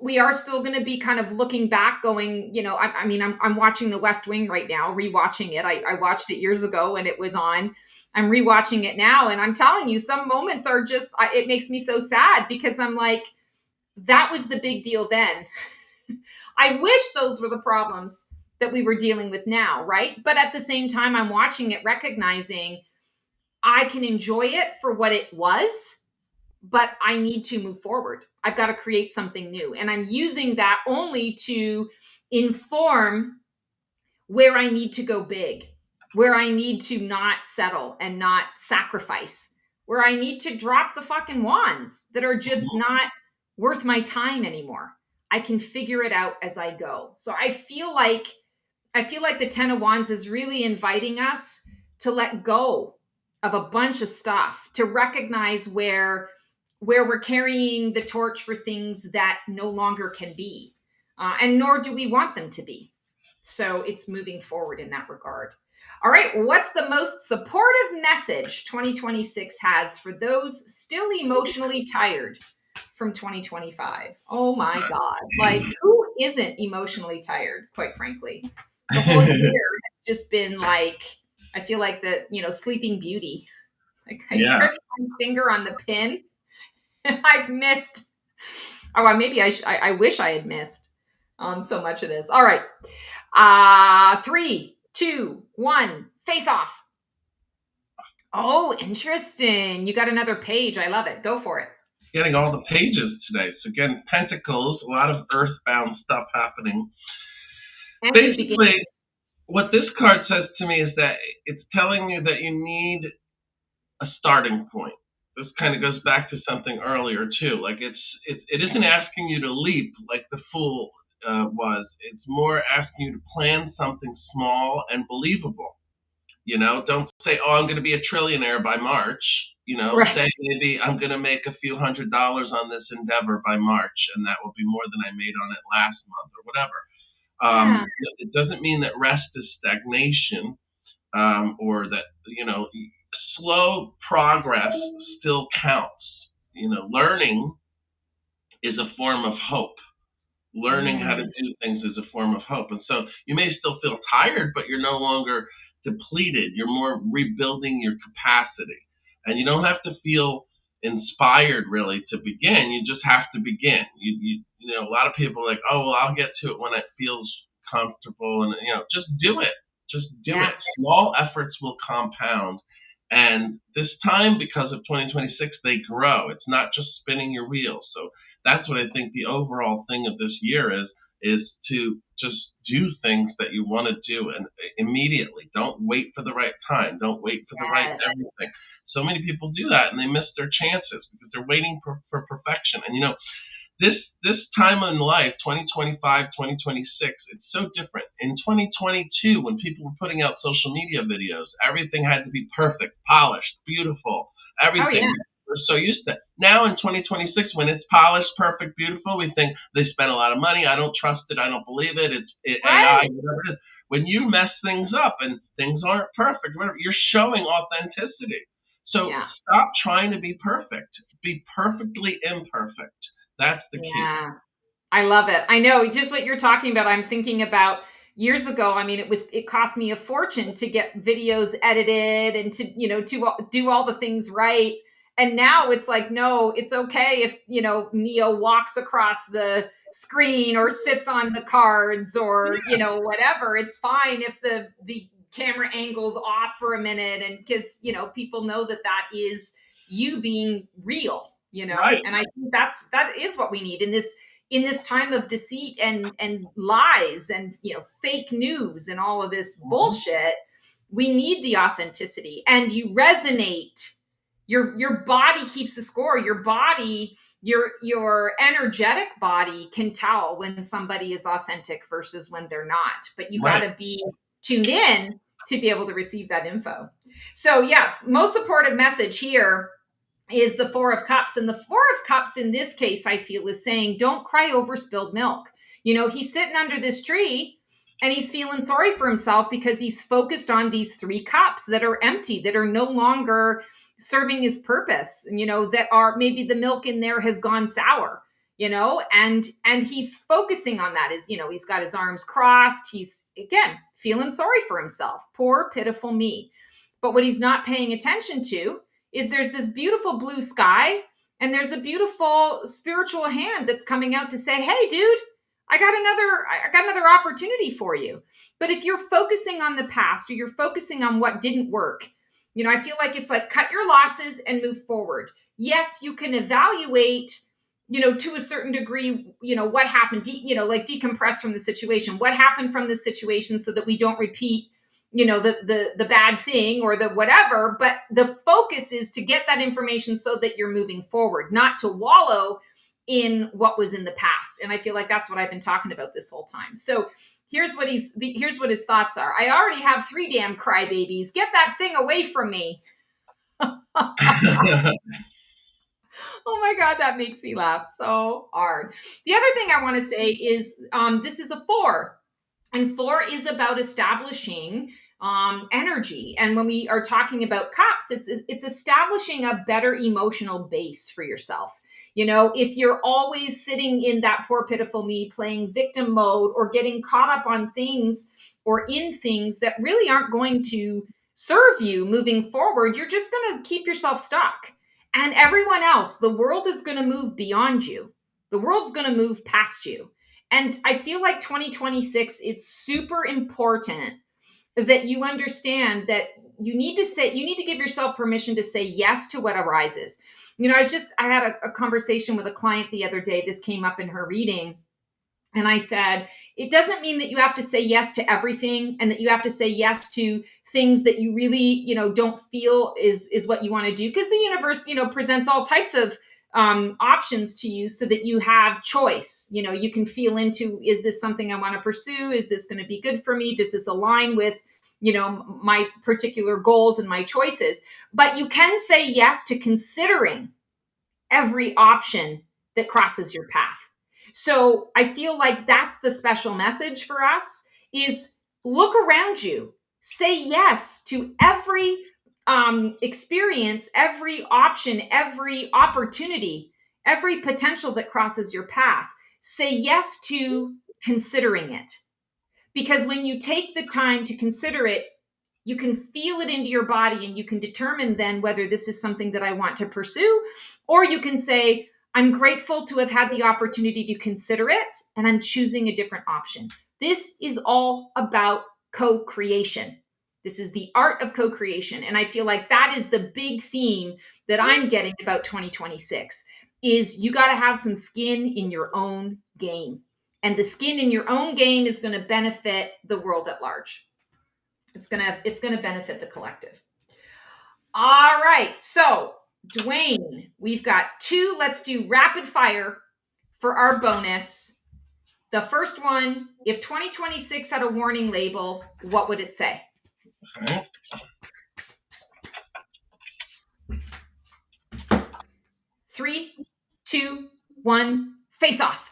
We are still going to be kind of looking back going, I'm watching The West Wing right now, rewatching it. I watched it years ago when it was on. I'm rewatching it now. And I'm telling you, some moments are just, it makes me so sad, because I'm like, that was the big deal then. I wish those were the problems that we were dealing with now, right? But at the same time, I'm watching it, recognizing I can enjoy it for what it was, but I need to move forward. I've got to create something new. And I'm using that only to inform where I need to go big, where I need to not settle and not sacrifice, where I need to drop the fucking wands that are just not worth my time anymore. I can figure it out as I go. So I feel like the 10 of Wands is really inviting us to let go of a bunch of stuff, to recognize where we're carrying the torch for things that no longer can be, and nor do we want them to be. So it's moving forward in that regard. All right, what's the most supportive message 2026 has for those still emotionally tired from 2025? Oh my God. Like, who isn't emotionally tired, quite frankly? The whole year has just been like, I feel like Sleeping Beauty. Like, I gripped my finger on the pin and I've missed. Oh, maybe I wish I had missed so much of this. All right. 3, 2, 1, face off. Oh, interesting. You got another page. I love it. Go for it. Getting all the pages today. So again, Pentacles, a lot of earthbound stuff happening. And basically, what this card says to me is that it's telling you that you need a starting point. This kind of goes back to something earlier too. Like it isn't asking you to leap like the Fool was. It's more asking you to plan something small and believable. Don't say, oh, I'm going to be a trillionaire by March. Right. Say maybe I'm going to make a few $100s on this endeavor by March, and that will be more than I made on it last month or whatever. It doesn't mean that rest is stagnation, or that, slow progress still counts. Learning is a form of hope. Learning how to do things is a form of hope. And so you may still feel tired, but you're no longer depleted. You're more rebuilding your capacity. And you don't have to feel inspired really to begin. You just have to begin. A lot of people are like, oh, well, I'll get to it when it feels comfortable. And, just do it. Just do it. Small efforts will compound. And this time, because of 2026, they grow. It's not just spinning your wheels. So that's what I think the overall thing of this year is. is to just do things that you want to do and immediately. Don't wait for the right time. Don't wait for the right Yes. everything. So many people do that and they miss their chances because they're waiting for perfection. And this time in life, 2025, 2026, it's so different. In 2022, when people were putting out social media videos, everything had to be perfect, polished, beautiful, Oh everything. yeah. We're so used to it. Now in 2026, when it's polished, perfect, beautiful, we think they spent a lot of money. I don't trust it. I don't believe it. It's AI, Right. whatever it is. When you mess things up and things aren't perfect, whatever, you're showing authenticity. So Yeah. stop trying to be perfect. Be perfectly imperfect. That's the key. Yeah. I love it. I know just what you're talking about. I'm thinking about years ago. I mean, it cost me a fortune to get videos edited and to do all the things right. And now it's like, no, it's okay if, Neo walks across the screen or sits on the cards or, whatever. It's fine if the camera angle's off for a minute, and because, people know that is you being real, Right. and I think that is what we need in this time of deceit and lies and fake news and all of this bullshit. We need the authenticity, and you resonate. Your body keeps the score. Your body, your energetic body can tell when somebody is authentic versus when they're not, but you got Right. to be tuned in to be able to receive that info. So yes, most supportive message here is the Four of Cups. And the Four of Cups in this case, I feel, is saying, don't cry over spilled milk. He's sitting under this tree and he's feeling sorry for himself because he's focused on these three cups that are empty, that are no longer serving his purpose, that are maybe the milk in there has gone sour, and he's focusing on that. He's got his arms crossed. He's, again, feeling sorry for himself. Poor, pitiful me. But what he's not paying attention to is there's this beautiful blue sky and there's a beautiful spiritual hand that's coming out to say, hey, dude, I got another opportunity for you. But if you're focusing on the past or you're focusing on what didn't work, I feel like it's like cut your losses and move forward. Yes, you can evaluate, to a certain degree, what happened, like decompress from the situation. What happened from the situation so that we don't repeat the bad thing or the whatever, but the focus is to get that information so that you're moving forward, not to wallow in what was in the past. And I feel like that's what I've been talking about this whole time. So here's what his thoughts are. I already have 3 damn crybabies. Get that thing away from me. Oh my God, that makes me laugh so hard. The other thing I want to say is this is a 4. And 4 is about establishing energy. And when we are talking about cups, it's establishing a better emotional base for yourself. If you're always sitting in that poor, pitiful me, playing victim mode or getting caught up on things or in things that really aren't going to serve you moving forward, you're just going to keep yourself stuck. And everyone else, the world is going to move beyond you. The world's going to move past you. And I feel like 2026, it's super important that you understand that you need to give yourself permission to say yes to what arises. I had a conversation with a client the other day. This came up in her reading. And I said, it doesn't mean that you have to say yes to everything and that you have to say yes to things that you really, don't feel is what you want to do. Because the universe, presents all types of options to you so that you have choice. You can feel into, is this something I want to pursue? Is this going to be good for me? Does this align with, my particular goals and my choices? But you can say yes to considering every option that crosses your path. So I feel like that's the special message for us is look around you, say yes to every experience, every option, every opportunity, every potential that crosses your path. Say yes to considering it. Because when you take the time to consider it, you can feel it into your body and you can determine then whether this is something that I want to pursue, or you can say, I'm grateful to have had the opportunity to consider it and I'm choosing a different option. This is all about co-creation. This is the art of co-creation. And I feel like that is the big theme that I'm getting about 2026 is you got to have some skin in your own game. And the skin in your own game is going to benefit the world at large. It's going to benefit the collective. All right. So, Dwayne, we've got 2. Let's do rapid fire for our bonus. The first one, if 2026 had a warning label, what would it say? Okay. 3, 2, 1, face off.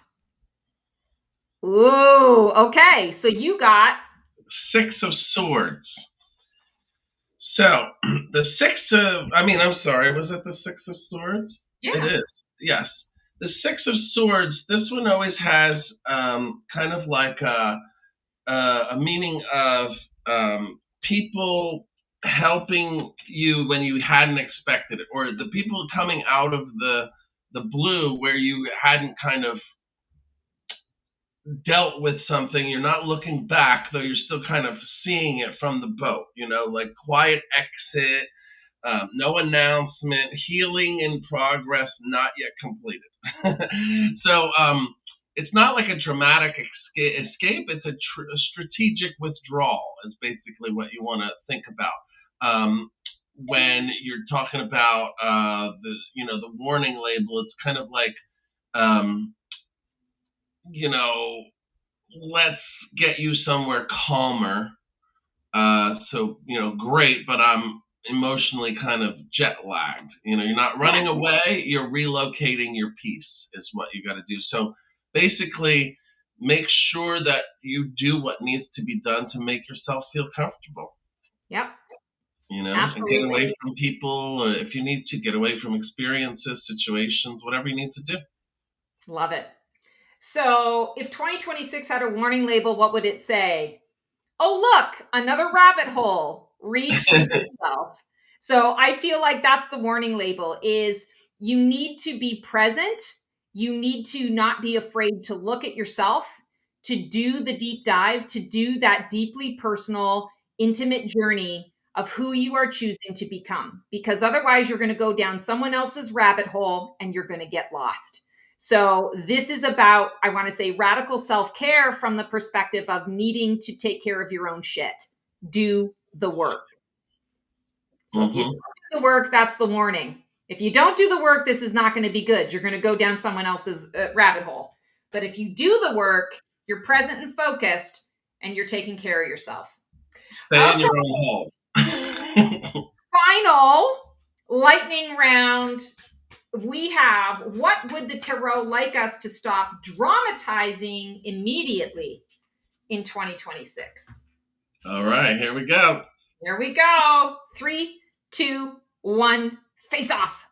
Ooh, okay. So you got 6 of Swords. So the 6 of, I'm sorry, was it the 6 of Swords? Yeah. It is. Yes. The 6 of Swords, this one always has kind of like a meaning of people helping you when you hadn't expected it, or the people coming out of the blue where you hadn't kind of dealt with something. You're not looking back, though you're still kind of seeing it from the boat, like quiet exit, no announcement, healing in progress, not yet completed. So it's not like a dramatic escape. It's a strategic withdrawal is basically what you want to think about. When you're talking about the warning label, it's kind of like, let's get you somewhere calmer. So, great, but I'm emotionally kind of jet lagged. You're not running away, you're relocating your peace is what you got to do. So basically, make sure that you do what needs to be done to make yourself feel comfortable. Yep. And get away from people, or if you need to, get away from experiences, situations, whatever you need to do. Love it. So if 2026 had a warning label, what would it say? Oh, look, another rabbit hole. Read for yourself. So I feel like that's the warning label is you need to be present. You need to not be afraid to look at yourself, to do the deep dive, to do that deeply personal, intimate journey of who you are choosing to become. Because otherwise you're going to go down someone else's rabbit hole and you're going to get lost. So this is about, I want to say, radical self-care from the perspective of needing to take care of your own shit. Do the work. So if you don't do the work, that's the warning. If you don't do the work, this is not going to be good. You're going to go down someone else's rabbit hole. But if you do the work, you're present and focused, and you're taking care of yourself. Stay in your own hole. Final lightning round. We have, what would the tarot like us to stop dramatizing immediately in 2026? All right, here we go. Here we go. 3, 2, 1, face off.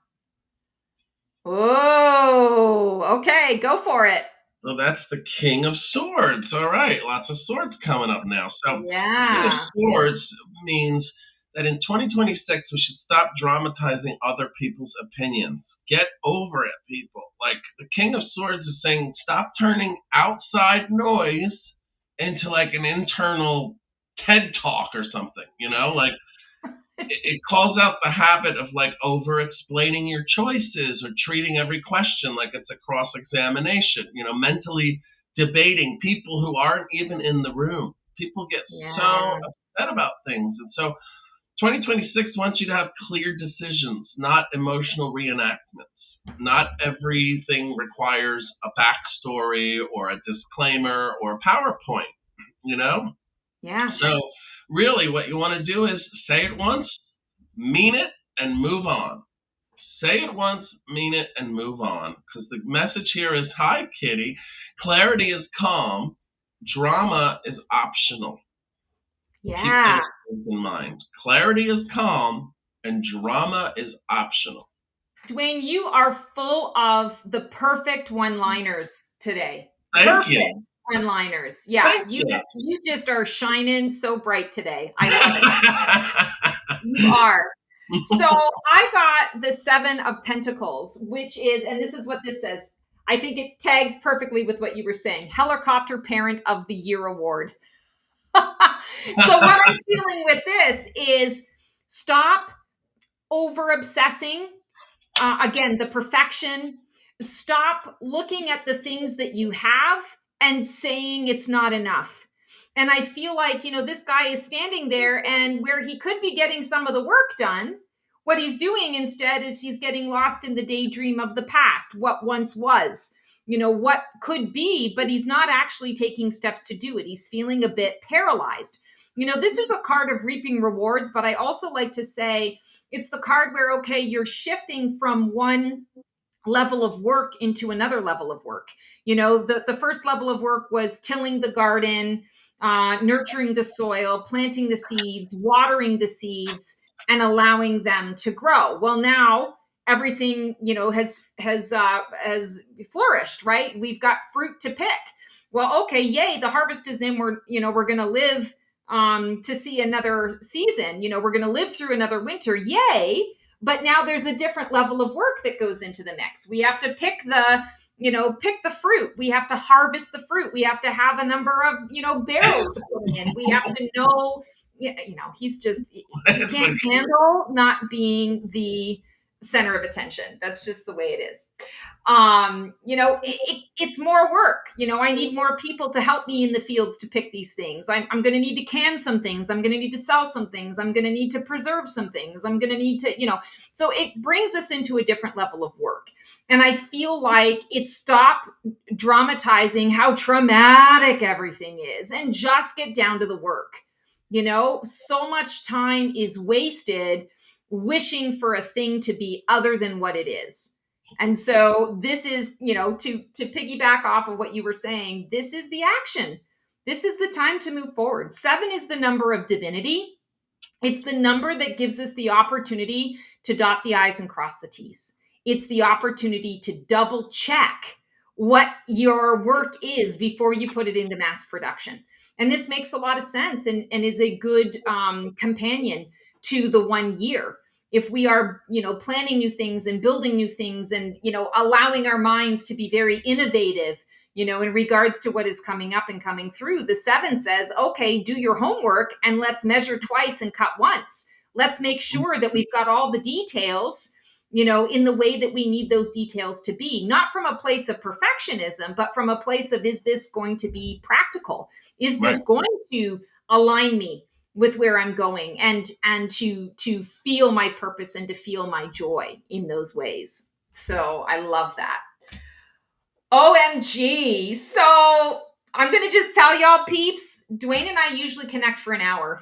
Oh, okay, go for it. Well, that's the King of Swords. All right, lots of swords coming up now. So, King of Swords means that in 2026, we should stop dramatizing other people's opinions. Get over it, people. Like, the King of Swords is saying, stop turning outside noise into like an internal TED Talk or something, like it calls out the habit of like over explaining your choices or treating every question like it's a cross examination, mentally debating people who aren't even in the room. People get so upset about things. And so 2026 wants you to have clear decisions, not emotional reenactments. Not everything requires a backstory or a disclaimer or a PowerPoint, Yeah. So really what you want to do is say it once, mean it, and move on. Say it once, mean it, and move on. Because the message here is, hi, kitty. Clarity is calm. Drama is optional. Yeah. Keep those in mind. Clarity is calm, and drama is optional. Dwayne, you are full of the perfect one-liners today. Thank you. One-liners. Yeah, you just are shining so bright today. I love it. You are. So I got the 7 of Pentacles, which is, and this is what this says. I think it tags perfectly with what you were saying. Helicopter Parent of the Year Award. So what I'm feeling with this is stop over obsessing. Again, the perfection. Stop looking at the things that you have and saying it's not enough. And I feel like, this guy is standing there, and where he could be getting some of the work done, what he's doing instead is he's getting lost in the daydream of the past, what once was, what could be, but he's not actually taking steps to do it. He's feeling a bit paralyzed. This is a card of reaping rewards, but I also like to say it's the card where, okay, you're shifting from one level of work into another level of work. The first level of work was tilling the garden, nurturing the soil, planting the seeds, watering the seeds, and allowing them to grow. Well, now everything, has flourished, right? We've got fruit to pick. Well, okay, yay, the harvest is in. We're going to live to see another season. We're going to live through another winter. Yay. But now there's a different level of work that goes into the mix. We have to pick the fruit. We have to harvest the fruit. We have to have a number of, barrels to put in. We have to know, he can't handle not being the center of attention. That's just the way it is. It's more work. I need more people to help me in the fields to pick these things. I'm going to need to can some things. I'm going to need to sell some things. I'm going to need to preserve some things. I'm going to need to, so it brings us into a different level of work. And I feel like stop dramatizing how traumatic everything is and just get down to the work. So much time is wasted wishing for a thing to be other than what it is. And so this is, to piggyback off of what you were saying, this is the action. This is the time to move forward. 7 is the number of divinity. It's the number that gives us the opportunity to dot the I's and cross the T's. It's the opportunity to double check what your work is before you put it into mass production. And this makes a lot of sense and is a good companion to the 1 year. If we are, planning new things and building new things and, allowing our minds to be very innovative, in regards to what is coming up and coming through, the 7 says, okay, do your homework and let's measure twice and cut once. Let's make sure that we've got all the details, in the way that we need those details to be, not from a place of perfectionism, but from a place of, is this going to be practical? Is this going to align me with where I'm going and to feel my purpose and to feel my joy in those ways. So I love that. OMG. So I'm going to just tell y'all peeps, Dwayne and I usually connect for an hour.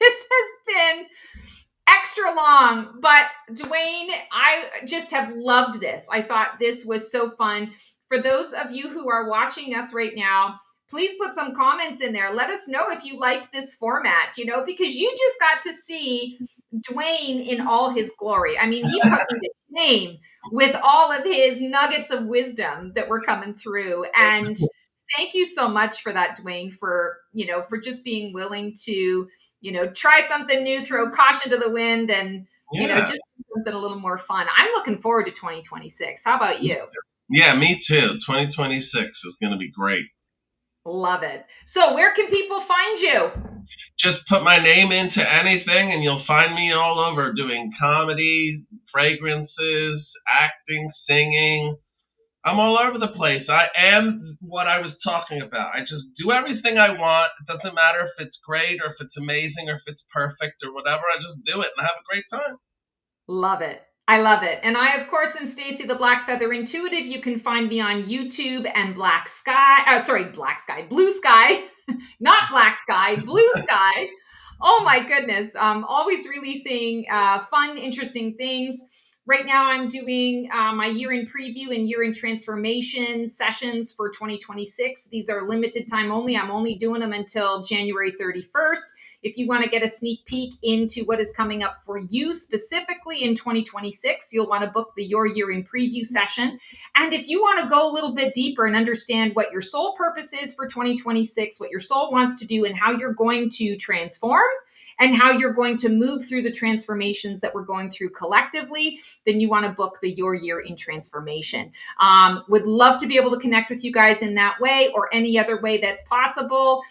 This has been extra long, but Dwayne, I just have loved this. I thought this was so fun. For those of you who are watching us right now, please put some comments in there. Let us know if you liked this format, because you just got to see Dwayne in all his glory. I mean, he put me to shame with all of his nuggets of wisdom that were coming through. And thank you so much for that, Dwayne, for just being willing to, try something new, throw caution to the wind and, just something a little more fun. I'm looking forward to 2026. How about you? Yeah, me too. 2026 is going to be great. Love it. So where can people find you? Just put my name into anything and you'll find me all over doing comedy, fragrances, acting, singing. I'm all over the place. I am what I was talking about. I just do everything I want. It doesn't matter if it's great or if it's amazing or if it's perfect or whatever. I just do it and I have a great time. Love it. I love it. And I, of course, am Stacy the Black Feather Intuitive. You can find me on YouTube and Blue Sky, not Black Sky, Blue Sky. Oh my goodness. Always releasing fun, interesting things. Right now I'm doing my year-end preview and year-end transformation sessions for 2026. These are limited time only. I'm only doing them until January 31st. If you want to get a sneak peek into what is coming up for you specifically in 2026, you'll want to book the Your Year in Preview session. And if you want to go a little bit deeper and understand what your soul purpose is for 2026, what your soul wants to do, and how you're going to transform and how you're going to move through the transformations that we're going through collectively, then you want to book the Your Year in Transformation. Would love to be able to connect with you guys in that way or any other way that's possible.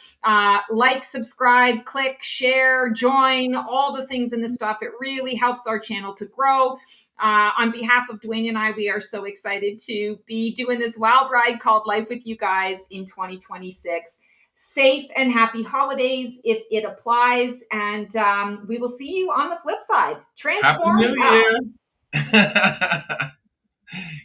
Like, subscribe, click, share, join, all the things in this stuff. It really helps our channel to grow. On behalf of Dwayne and I, we are so excited to be doing this wild ride called Life with you guys in 2026. Safe and happy holidays if it applies. And we will see you on the flip side. Transform Happy New well. Year.